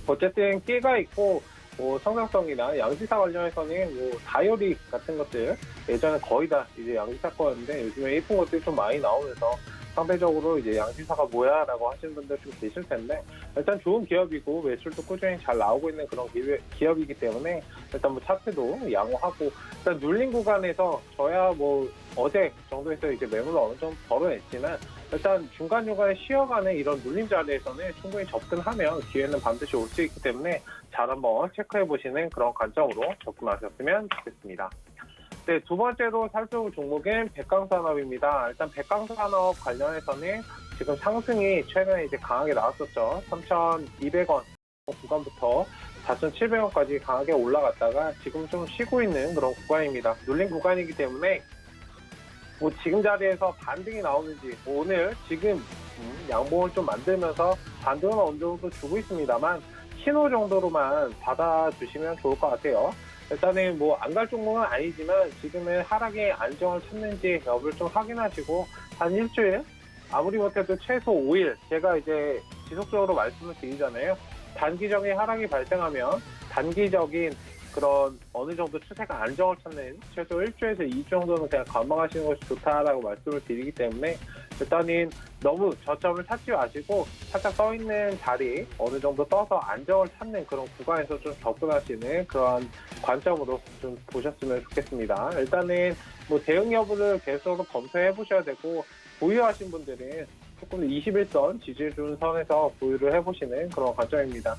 어쨌든 끼가 있고 뭐 성장성이나 양지사 관련해서는 뭐 다이어리 같은 것들 예전에 거의 다 이제 양지사 거였는데 요즘에 예쁜 것들이 좀 많이 나오면서 상대적으로 이제 양지사가 뭐야라고 하시는 분들 좀 계실 텐데 일단 좋은 기업이고 매출도 꾸준히 잘 나오고 있는 그런 기업이기 때문에 일단 뭐 차트도 양호하고 일단 눌린 구간에서 저야 뭐 어제 정도에서 이제 매물을 어느 정도 덜어냈지만 일단 중간중간에 쉬어가는 이런 눌림 자리에서는 충분히 접근하면 기회는 반드시 올 수 있기 때문에 잘 한번 체크해보시는 그런 관점으로 접근하셨으면 좋겠습니다. 네, 두 번째로 살펴볼 종목은 백강산업입니다. 일단 백강산업 관련해서는 지금 상승이 최근에 이제 강하게 나왔었죠. 3,200원 구간부터 4,700원까지 강하게 올라갔다가 지금 좀 쉬고 있는 그런 구간입니다. 눌린 구간이기 때문에 뭐 지금 자리에서 반등이 나오는지 뭐 오늘 지금 양봉을 좀 만들면서 반등은 어느 정도 주고 있습니다만 신호 정도로만 받아주시면 좋을 것 같아요. 일단은 뭐 안 갈 종목은 아니지만 지금은 하락의 안정을 찾는지 여부를 좀 확인하시고 한 일주일 아무리 못해도 최소 5일 제가 이제 지속적으로 말씀을 드리잖아요. 단기적인 하락이 발생하면 단기적인 그런 어느 정도 추세가 안정을 찾는 최소 1주에서 2주 정도는 그냥 관망하시는 것이 좋다라고 말씀을 드리기 때문에 일단은 너무 저점을 찾지 마시고 살짝 떠있는 자리 어느 정도 떠서 안정을 찾는 그런 구간에서 좀 접근하시는 그런 관점으로 좀 보셨으면 좋겠습니다. 일단은 뭐 대응 여부를 계속적으로 검토해 보셔야 되고 보유하신 분들은 조금 21선 지지준 선에서 보유를 해보시는 그런 관점입니다.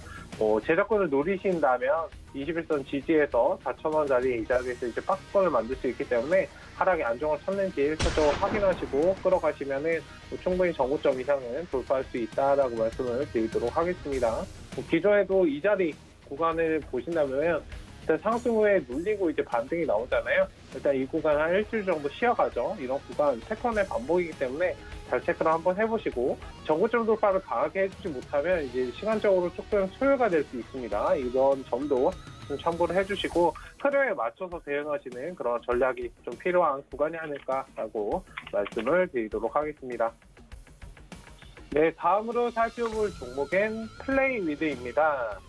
제작권을 노리신다면 21선 지지에서 4,000원짜리 이 자리에서 이제 박스권을 만들 수 있기 때문에 하락의 안정을 찾는지 1차적으로 확인하시고 끌어가시면은 충분히 정고점 이상은 돌파할 수 있다라고 말씀을 드리도록 하겠습니다. 기존에도 이 자리 구간을 보신다면 일단 상승 후에 눌리고 이제 반등이 나오잖아요. 일단 이 구간 한 일주일 정도 쉬어가죠. 이런 구간 패턴의 반복이기 때문에 잘 체크를 한번 해보시고 정고점 돌파를 강하게 해주지 못하면 이제 시간적으로 조금 소요가 될 수 있습니다. 이런 점도 좀 참고를 해주시고 흐름에 맞춰서 대응하시는 그런 전략이 좀 필요한 구간이 아닐까라고 말씀을 드리도록 하겠습니다. 네, 다음으로 살펴볼 종목은 플레이위드입니다.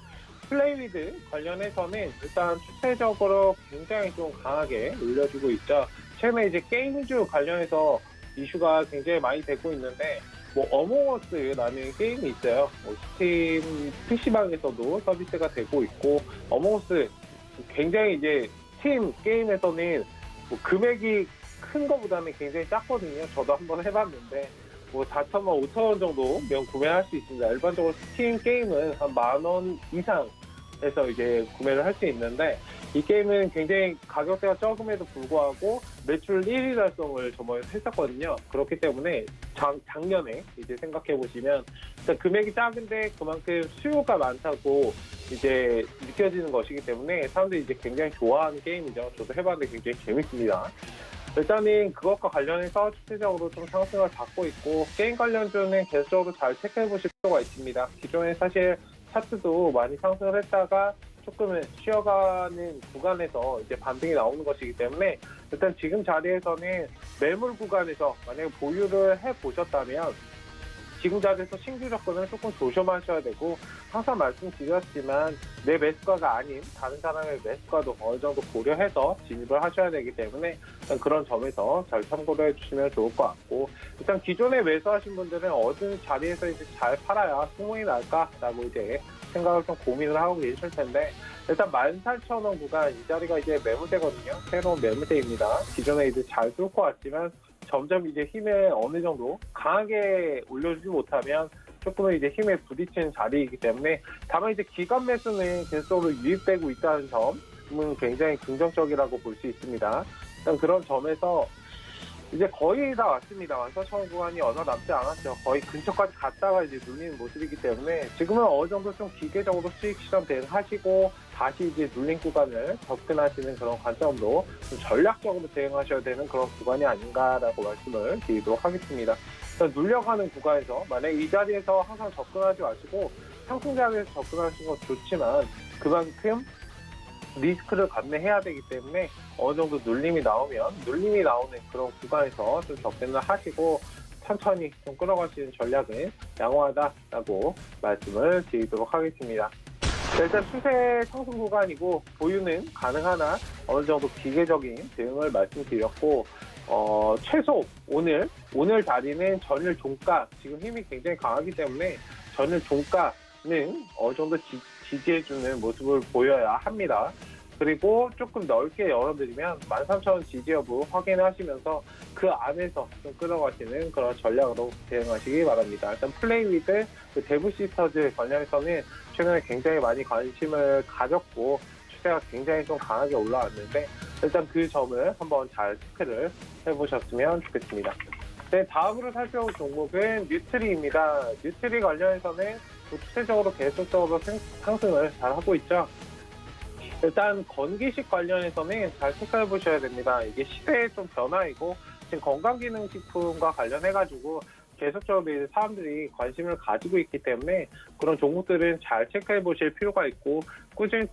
플레이위드 관련해서는 일단 추세적으로 굉장히 좀 강하게 올려주고 있죠. 최근에 이제 게임주 관련해서 이슈가 굉장히 많이 되고 있는데, 뭐 어몽어스라는 게임이 있어요. 뭐 스팀 PC방에서도 서비스가 되고 있고, 어몽어스 굉장히 이제 스팀 게임에서는 뭐 금액이 큰 거보다는 굉장히 작거든요. 저도 한번 해봤는데 뭐 4,000원, 5,000원 정도면 구매할 수 있습니다. 일반적으로 스팀 게임은 한 10,000원 이상에서 이제 구매를 할 수 있는데, 이 게임은 굉장히 가격대가 적음에도 불구하고 매출 1위 달성을 저번에 했었거든요. 그렇기 때문에 작년에 이제 생각해 보시면 일단 금액이 작은데 그만큼 수요가 많다고 이제 느껴지는 것이기 때문에 사람들이 이제 굉장히 좋아하는 게임이죠. 저도 해봤는데 굉장히 재밌습니다. 일단은 그것과 관련해서 추세적으로 좀 상승을 받고 있고, 게임 관련주는 계속적으로 잘 체크해 보실 필요가 있습니다. 기존에 사실 차트도 많이 상승을 했다가 조금은 쉬어가는 구간에서 이제 반등이 나오는 것이기 때문에, 일단 지금 자리에서는 매물 구간에서 만약에 보유를 해 보셨다면 지금 자리에서 신규 접근을 조금 조심하셔야 되고, 항상 말씀드렸지만 내 매수가가 아닌 다른 사람의 매수가도 어느 정도 고려해서 진입을 하셔야 되기 때문에 일단 그런 점에서 잘 참고를 해주시면 좋을 것 같고, 일단 기존에 매수하신 분들은 어느 자리에서 이제 잘 팔아야 수익이 날까라고 이제 생각을 좀 고민을 하고 계실 텐데, 일단 14,000원 구간 이 자리가 이제 매물대거든요. 새로운 매물대입니다. 기존에 이제 잘 뚫고 왔지만 점점 이제 힘에 어느 정도 강하게 올려주지 못하면 조금은 이제 힘에 부딪히는 자리이기 때문에, 다만 이제 기간 매수는 계속적으로 유입되고 있다는 점은 굉장히 긍정적이라고 볼 수 있습니다. 일단 그런 점에서 이제 거의 다 왔습니다. 14,000원 구간이 얼마 남지 않았죠. 거의 근처까지 갔다가 이제 눌리는 모습이기 때문에 지금은 어느 정도 좀 기계적으로 수익 실현 대응하시고 다시 이제 눌린 구간을 접근하시는 그런 관점으로 좀 전략적으로 대응하셔야 되는 그런 구간이 아닌가라고 말씀을 드리도록 하겠습니다. 눌려가는 구간에서 만약에 이 자리에서 항상 접근하지 마시고 상승 자리에서 접근하시는 건 좋지만 그만큼 리스크를 감내해야 되기 때문에 어느 정도 눌림이 나오는 그런 구간에서 좀 접근을 하시고 천천히 좀 끌어가시는 전략은 양호하다라고 말씀을 드리도록 하겠습니다. 일단 추세 상승 구간이고 보유는 가능하나 어느 정도 기계적인 대응을 말씀드렸고, 최소 오늘 자리는 전일 종가, 지금 힘이 굉장히 강하기 때문에 전일 종가는 어느 정도 지지해주는 모습을 보여야 합니다. 그리고 조금 넓게 열어드리면 13,000원 지지 여부 확인하시면서 그 안에서 좀 끌어가시는 그런 전략으로 대응하시기 바랍니다. 일단 플레이 위드 대부 시스터즈 관련해서는 최근에 굉장히 많이 관심을 가졌고 추세가 굉장히 좀 강하게 올라왔는데, 일단 그 점을 한번 잘 체크를 해보셨으면 좋겠습니다. 네, 다음으로 살펴볼 종목은 뉴트리입니다. 뉴트리 관련해서는 추세적으로 계속적으로 상승을 잘 하고 있죠. 일단 건기식 관련해서는 잘 체크해 보셔야 됩니다. 이게 시대의 좀 변화이고 지금 건강기능식품과 관련해가지고 계속적으로 사람들이 관심을 가지고 있기 때문에 그런 종목들은 잘 체크해 보실 필요가 있고, 꾸준히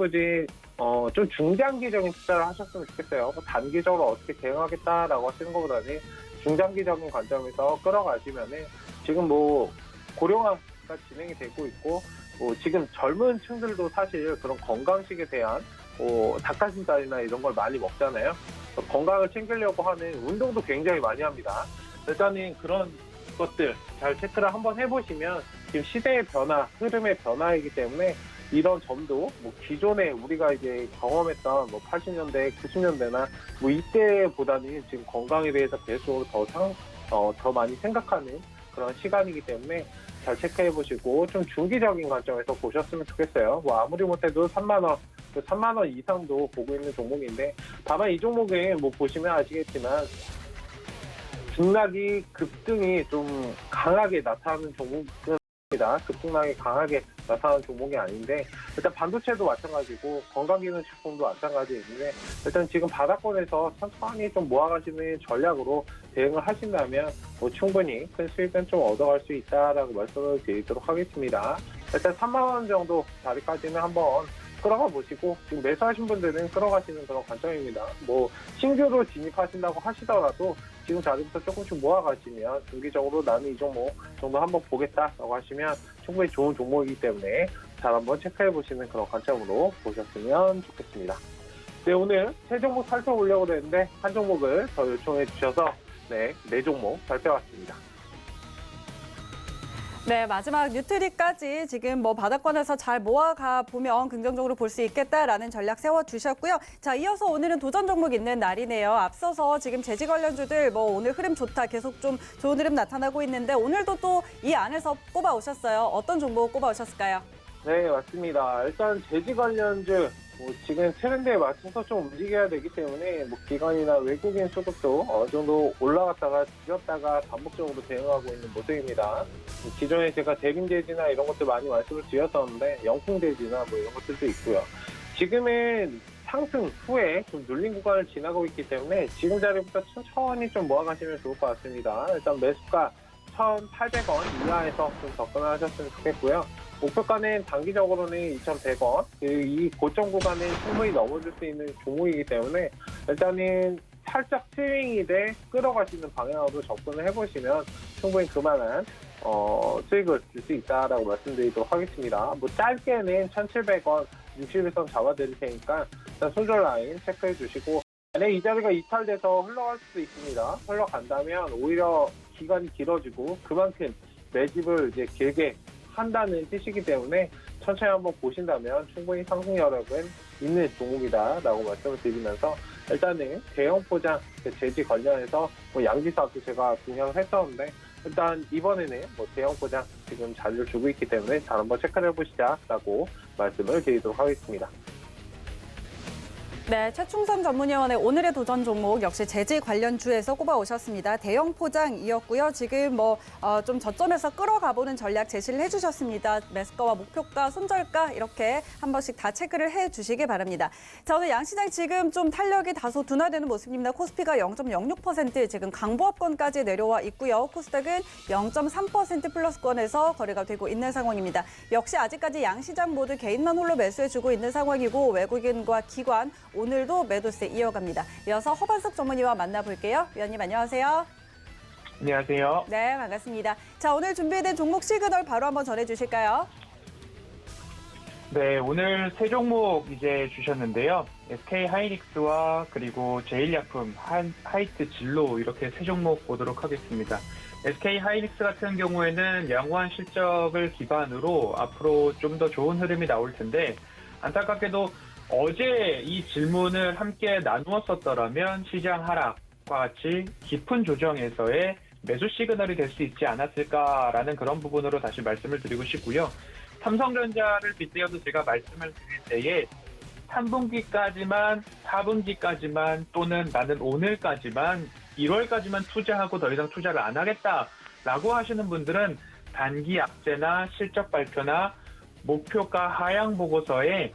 좀 중장기적인 투자를 하셨으면 좋겠어요. 단기적으로 어떻게 대응하겠다라고 하시는 것보다는 중장기적인 관점에서 끌어가시면은 지금 뭐 고령화가 진행이 되고 있고, 지금 젊은 층들도 사실 그런 건강식에 대한 닭가슴살이나 이런 걸 많이 먹잖아요. 건강을 챙기려고 하는 운동도 굉장히 많이 합니다. 일단은 그런 것들 잘 체크를 한번 해보시면 지금 시대의 변화, 흐름의 변화이기 때문에 이런 점도 뭐 기존에 우리가 이제 경험했던 뭐 80년대, 90년대나 뭐 이때보다는 지금 건강에 대해서 계속 더 많이 생각하는 그런 시간이기 때문에 잘 체크해 보시고 좀 중기적인 관점에서 보셨으면 좋겠어요. 뭐 아무리 못해도 3만 원, 3만 원 이상도 보고 있는 종목인데, 다만 이 종목은 뭐 보시면 아시겠지만 등락이 급등이 좀 강하게 나타나는 종목입니다. 급등락이 강하게 나타나는 종목이 아닌데, 일단 반도체도 마찬가지고 건강기능식품도 마찬가지인데, 일단 지금 바닥권에서 천천히 좀 모아가시는 전략으로 대응을 하신다면 뭐 충분히 큰 수익은 좀 얻어갈 수 있다라고 말씀을 드리도록 하겠습니다. 일단 3만 원 정도 자리까지는 한번 끌어가 보시고, 지금 매수하신 분들은 끌어가시는 그런 관점입니다. 뭐 신규로 진입하신다고 하시더라도 지금 자리부터 조금씩 모아가시면 중기적으로 나는 이 종목 정도 한번 보겠다라고 하시면 충분히 좋은 종목이기 때문에 잘 한번 체크해 보시는 그런 관점으로 보셨으면 좋겠습니다. 네, 오늘 세 종목 살펴보려고 했는데 한 종목을 더 요청해 주셔서 네 종목 살펴봤습니다. 네, 마지막 뉴트리까지 지금 뭐 바닥권에서 잘 모아가 보면 긍정적으로 볼 수 있겠다라는 전략 세워주셨고요. 자, 이어서 오늘은 도전 종목 있는 날이네요. 앞서서 지금 재지 관련주들 뭐 오늘 흐름 좋다, 계속 좀 좋은 흐름 나타나고 있는데 오늘도 또 이 안에서 꼽아 오셨어요. 어떤 종목 꼽아 오셨을까요? 네, 맞습니다. 일단 재지 관련주 지금 트렌드에 맞춰서 좀 움직여야 되기 때문에 기관이나 외국인 수급도 어느 정도 올라갔다가 뒤졌다가 반복적으로 대응하고 있는 모습입니다. 기존에 제가 대빈대지나 이런 것들 많이 말씀을 드렸었는데 영풍대지나 이런 것들도 있고요. 지금은 상승 후에 좀 눌린 구간을 지나고 있기 때문에 지금 자리부터 천천히 좀 모아가시면 좋을 것 같습니다. 일단 매수가 1,800원 이하에서 좀 접근하셨으면 좋겠고요. 목표가는 단기적으로는 2,100원. 이 고점 구간은 충분히 넘어줄 수 있는 종목이기 때문에 일단은 살짝 스윙이 돼 끌어가시는 방향으로 접근을 해보시면 충분히 그만한 수익을 줄 수 있다라고 말씀드리도록 하겠습니다. 짧게는 1,700원 60일선 잡아드릴 테니까 일단 손절 라인 체크해 주시고 만약에 이 자리가 이탈돼서 흘러갈 수도 있습니다. 흘러간다면 오히려 기간이 길어지고 그만큼 매집을 이제 길게 한다는 뜻이기 때문에 천천히 한번 보신다면 충분히 상승 여력은 있는 종목이다라고 말씀을 드리면서 일단은 대형 포장 재지 관련해서 양지 사업도 제가 공략을 했었는데 일단 이번에는 대형 포장 지금 자리를 주고 있기 때문에 잘 한번 체크를 해보시자라고 말씀을 드리도록 하겠습니다. 네, 최충선 전문위원의 오늘의 도전 종목 역시 재지 관련주에서 꼽아 오셨습니다. 대형 포장이었고요. 지금 좀 저점에서 끌어가보는 전략 제시를 해주셨습니다. 매수가와 목표가, 손절가 이렇게 한 번씩 다 체크를 해주시기 바랍니다. 자, 오늘 양시장 지금 좀 탄력이 다소 둔화되는 모습입니다. 코스피가 0.06% 지금 강보합권까지 내려와 있고요. 코스닥은 0.3% 플러스권에서 거래가 되고 있는 상황입니다. 역시 아직까지 양시장 모두 개인만 홀로 매수해주고 있는 상황이고 외국인과 기관 오늘도 매도세 이어갑니다. 이어서 허반석 전문위와 만나볼게요. 위원님 안녕하세요. 안녕하세요. 네, 반갑습니다. 자, 오늘 준비된 종목 시그널 바로 한번 전해주실까요? 네, 오늘 세 종목 이제 주셨는데요. SK 하이닉스와 그리고 제일약품, 하이트 진로 이렇게 세 종목 보도록 하겠습니다. SK 하이닉스 같은 경우에는 양호한 실적을 기반으로 앞으로 좀 더 좋은 흐름이 나올 텐데 안타깝게도 어제 이 질문을 함께 나누었었더라면 시장 하락과 같이 깊은 조정에서의 매수 시그널이 될 수 있지 않았을까라는 그런 부분으로 다시 말씀을 드리고 싶고요. 삼성전자를 빗대어도 제가 말씀을 드릴 때에 3분기까지만, 4분기까지만 또는 나는 오늘까지만, 1월까지만 투자하고 더 이상 투자를 안 하겠다라고 하시는 분들은 단기 악재나 실적 발표나 목표가 하향 보고서에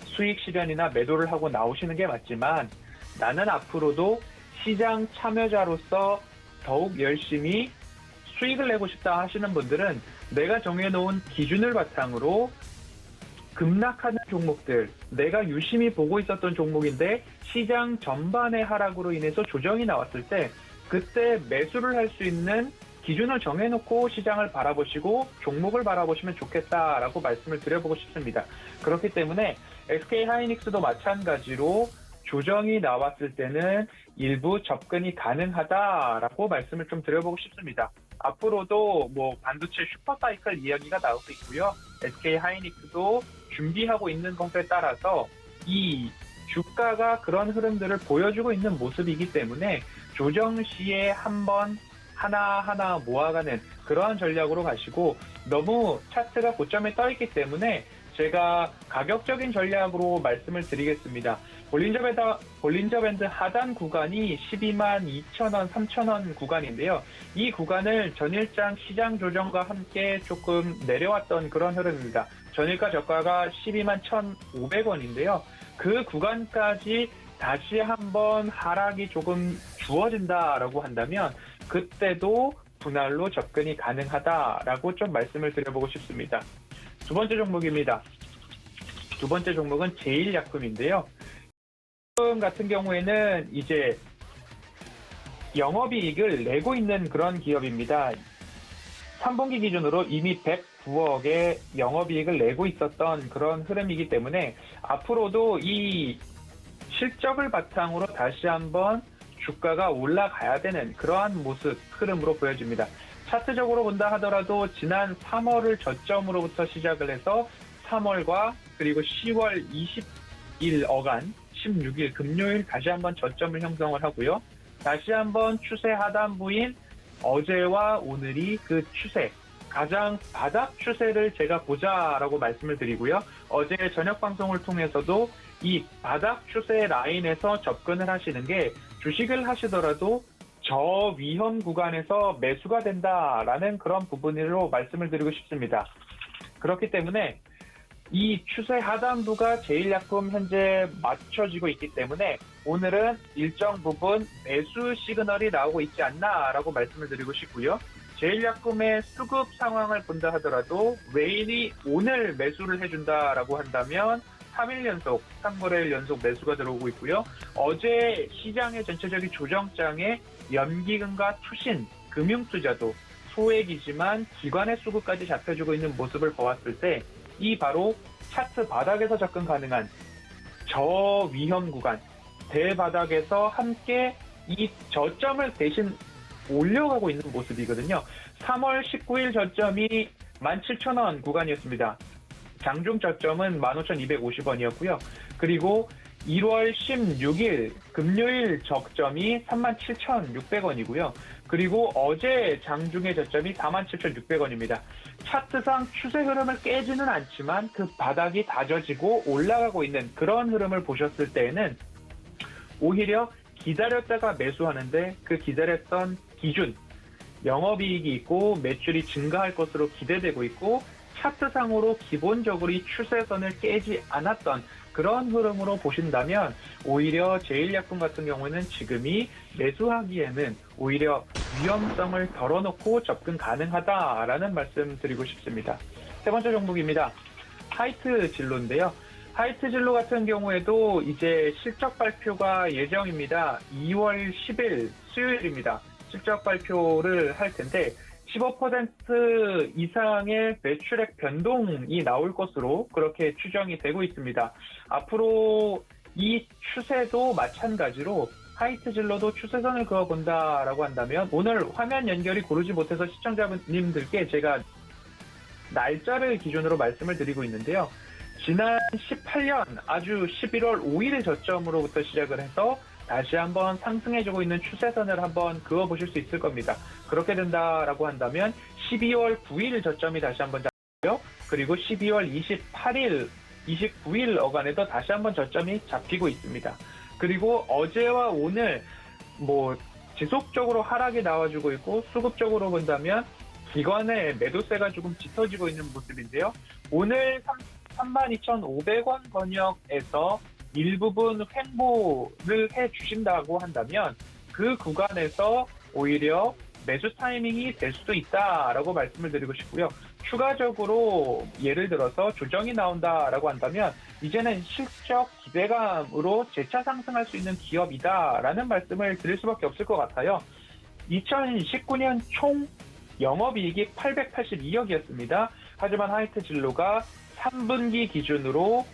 수익 실현이나 매도를 하고 나오시는 게 맞지만 나는 앞으로도 시장 참여자로서 더욱 열심히 수익을 내고 싶다 하시는 분들은 내가 정해놓은 기준을 바탕으로 급락하는 종목들, 내가 유심히 보고 있었던 종목인데 시장 전반의 하락으로 인해서 조정이 나왔을 때 그때 매수를 할 수 있는 기준을 정해놓고 시장을 바라보시고 종목을 바라보시면 좋겠다라고 말씀을 드려보고 싶습니다. 그렇기 때문에 SK 하이닉스도 마찬가지로 조정이 나왔을 때는 일부 접근이 가능하다라고 말씀을 좀 드려보고 싶습니다. 앞으로도 반도체 슈퍼사이클 이야기가 나오고 있고요. SK 하이닉스도 준비하고 있는 것에 따라서 이 주가가 그런 흐름들을 보여주고 있는 모습이기 때문에 조정 시에 한번 하나하나 모아가는 그러한 전략으로 가시고 너무 차트가 고점에 떠 있기 때문에 제가 가격적인 전략으로 말씀을 드리겠습니다. 볼린저 밴드 하단 구간이 122,000원, 3,000원 구간인데요. 이 구간을 전일장 시장 조정과 함께 조금 내려왔던 그런 흐름입니다. 전일가 저가가 121,500원인데요. 그 구간까지 다시 한번 하락이 조금 주어진다라고 한다면 그때도 분할로 접근이 가능하다라고 좀 말씀을 드려보고 싶습니다. 두 번째 종목입니다. 두 번째 종목은 제일약품인데요. 약품 같은 경우에는 이제 영업이익을 내고 있는 그런 기업입니다. 3분기 기준으로 이미 109억의 영업이익을 내고 있었던 그런 흐름이기 때문에 앞으로도 이 실적을 바탕으로 다시 한번 주가가 올라가야 되는 그러한 모습, 흐름으로 보여집니다. 차트적으로 본다 하더라도 지난 3월을 저점으로부터 시작을 해서 3월과 그리고 10월 20일 어간 16일 금요일 다시 한번 저점을 형성을 하고요. 다시 한번 추세 하단부인 어제와 오늘이 그 추세, 가장 바닥 추세를 제가 보자라고 말씀을 드리고요. 어제 저녁 방송을 통해서도 이 바닥 추세 라인에서 접근을 하시는 게 주식을 하시더라도 저위험 구간에서 매수가 된다라는 그런 부분으로 말씀을 드리고 싶습니다. 그렇기 때문에 이 추세 하단부가 제일약품 현재 맞춰지고 있기 때문에 오늘은 일정 부분 매수 시그널이 나오고 있지 않나라고 말씀을 드리고 싶고요. 제일약품의 수급 상황을 본다 하더라도 외인이 오늘 매수를 해준다라고 한다면 3일 연속, 3거래일 연속 매수가 들어오고 있고요. 어제 시장의 전체적인 조정장에 연기금과 투신, 금융투자도 소액이지만 기관의 수급까지 잡혀주고 있는 모습을 보았을 때 이 바로 차트 바닥에서 접근 가능한 저위험 구간, 대바닥에서 함께 이 저점을 대신 올려가고 있는 모습이거든요. 3월 19일 저점이 17,000원 구간이었습니다. 장중 저점은 15,250원이었고요. 그리고 1월 16일 금요일 저점이 37,600원이고요. 그리고 어제 장중의 저점이 47,600원입니다. 차트상 추세 흐름을 깨지는 않지만 그 바닥이 다져지고 올라가고 있는 그런 흐름을 보셨을 때에는 오히려 기다렸다가 매수하는데 그 기다렸던 기준, 영업이익이 있고 매출이 증가할 것으로 기대되고 있고 차트상으로 기본적으로 이 추세선을 깨지 않았던 그런 흐름으로 보신다면 오히려 제일약품 같은 경우에는 지금이 매수하기에는 오히려 위험성을 덜어놓고 접근 가능하다라는 말씀 드리고 싶습니다. 세 번째 종목입니다. 하이트 진로인데요. 하이트 진로 같은 경우에도 이제 실적 발표가 예정입니다. 2월 10일 수요일입니다. 실적 발표를 할 텐데 15% 이상의 매출액 변동이 나올 것으로 그렇게 추정이 되고 있습니다. 앞으로 이 추세도 마찬가지로 하이트 진로도 추세선을 그어본다라고 한다면 오늘 화면 연결이 고르지 못해서 시청자님들께 제가 날짜를 기준으로 말씀을 드리고 있는데요. 지난 18년 아주 11월 5일의 저점으로부터 시작을 해서 다시 한번 상승해주고 있는 추세선을 한번 그어보실 수 있을 겁니다. 그렇게 된다라고 한다면 12월 9일 저점이 다시 한번 잡히고요. 그리고 12월 28일, 29일 어간에도 다시 한번 저점이 잡히고 있습니다. 그리고 어제와 오늘 지속적으로 하락이 나와주고 있고 수급적으로 본다면 기관의 매도세가 조금 짙어지고 있는 모습인데요. 오늘 32,500원 권역에서 일부분 횡보를 해주신다고 한다면 그 구간에서 오히려 매수 타이밍이 될 수도 있다라고 말씀을 드리고 싶고요. 추가적으로 예를 들어서 조정이 나온다라고 한다면 이제는 실적 기대감으로 재차 상승할 수 있는 기업이다라는 말씀을 드릴 수밖에 없을 것 같아요. 2019년 총 영업이익이 882억이었습니다. 하지만 하이트 진로가 3분기 기준으로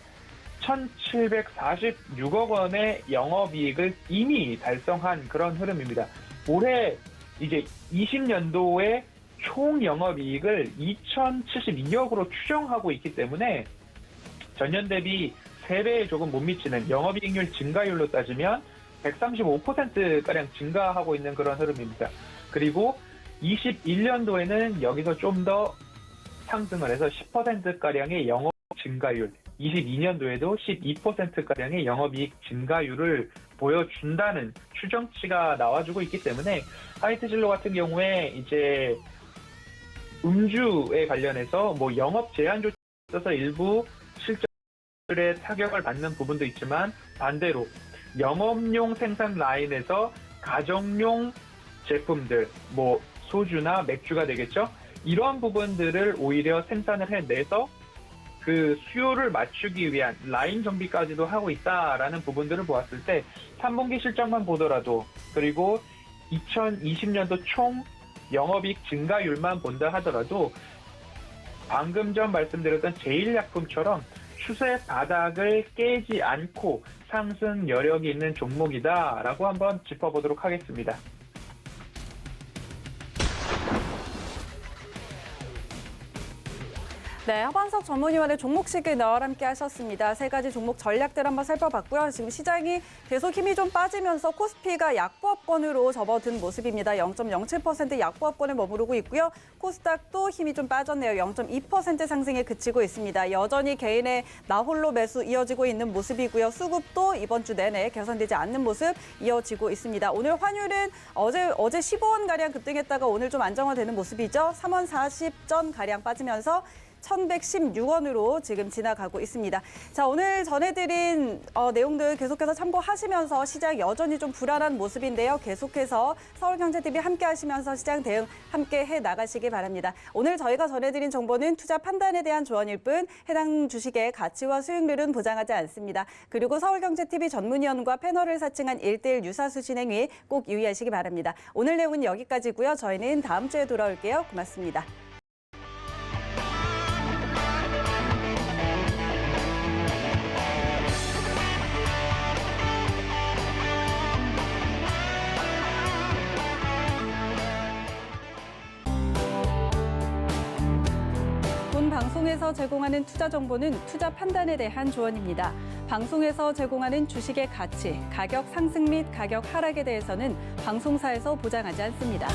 1,746억 원의 영업이익을 이미 달성한 그런 흐름입니다. 올해 이제 20년도에 총 영업이익을 2,072억으로 추정하고 있기 때문에 전년 대비 3배에 조금 못 미치는 영업이익률 증가율로 따지면 135%가량 증가하고 있는 그런 흐름입니다. 그리고 21년도에는 여기서 좀 더 상승을 해서 10%가량의 영업 증가율, 22년도에도 12%가량의 영업이익 증가율을 보여준다는 추정치가 나와주고 있기 때문에 하이트 진로 같은 경우에 이제 음주에 관련해서 영업 제한 조치에 있어서 일부 실적에 타격을 받는 부분도 있지만 반대로 영업용 생산 라인에서 가정용 제품들, 소주나 맥주가 되겠죠. 이러한 부분들을 오히려 생산을 해내서 그 수요를 맞추기 위한 라인 정비까지도 하고 있다라는 부분들을 보았을 때 3분기 실적만 보더라도 그리고 2020년도 총 영업이익 증가율만 본다 하더라도 방금 전 말씀드렸던 제일약품처럼 추세 바닥을 깨지 않고 상승 여력이 있는 종목이다라고 한번 짚어보도록 하겠습니다. 네, 하반석 전문위원의 종목 시그널 함께 하셨습니다. 세 가지 종목 전략들 한번 살펴봤고요. 지금 시장이 계속 힘이 좀 빠지면서 코스피가 약보합권으로 접어든 모습입니다. 0.07% 약보합권에 머무르고 있고요. 코스닥도 힘이 좀 빠졌네요. 0.2% 상승에 그치고 있습니다. 여전히 개인의 나홀로 매수 이어지고 있는 모습이고요. 수급도 이번 주 내내 개선되지 않는 모습 이어지고 있습니다. 오늘 환율은 어제 15원가량 급등했다가 오늘 좀 안정화되는 모습이죠. 3원 40전 가량 빠지면서 1,116원으로 지금 지나가고 있습니다. 자, 오늘 전해드린 내용들 계속해서 참고하시면서 시장 여전히 좀 불안한 모습인데요. 계속해서 서울경제TV 함께 하시면서 시장 대응 함께 해 나가시기 바랍니다. 오늘 저희가 전해드린 정보는 투자 판단에 대한 조언일 뿐 해당 주식의 가치와 수익률은 보장하지 않습니다. 그리고 서울경제TV 전문위원과 패널을 사칭한 1:1 유사수 진행위 꼭 유의하시기 바랍니다. 오늘 내용은 여기까지고요. 저희는 다음 주에 돌아올게요. 고맙습니다. 본 방송에서 제공하는 투자 정보는 투자 판단에 대한 조언입니다. 방송에서 제공하는 주식의 가치, 가격 상승 및 가격 하락에 대해서는 방송사에서 보장하지 않습니다.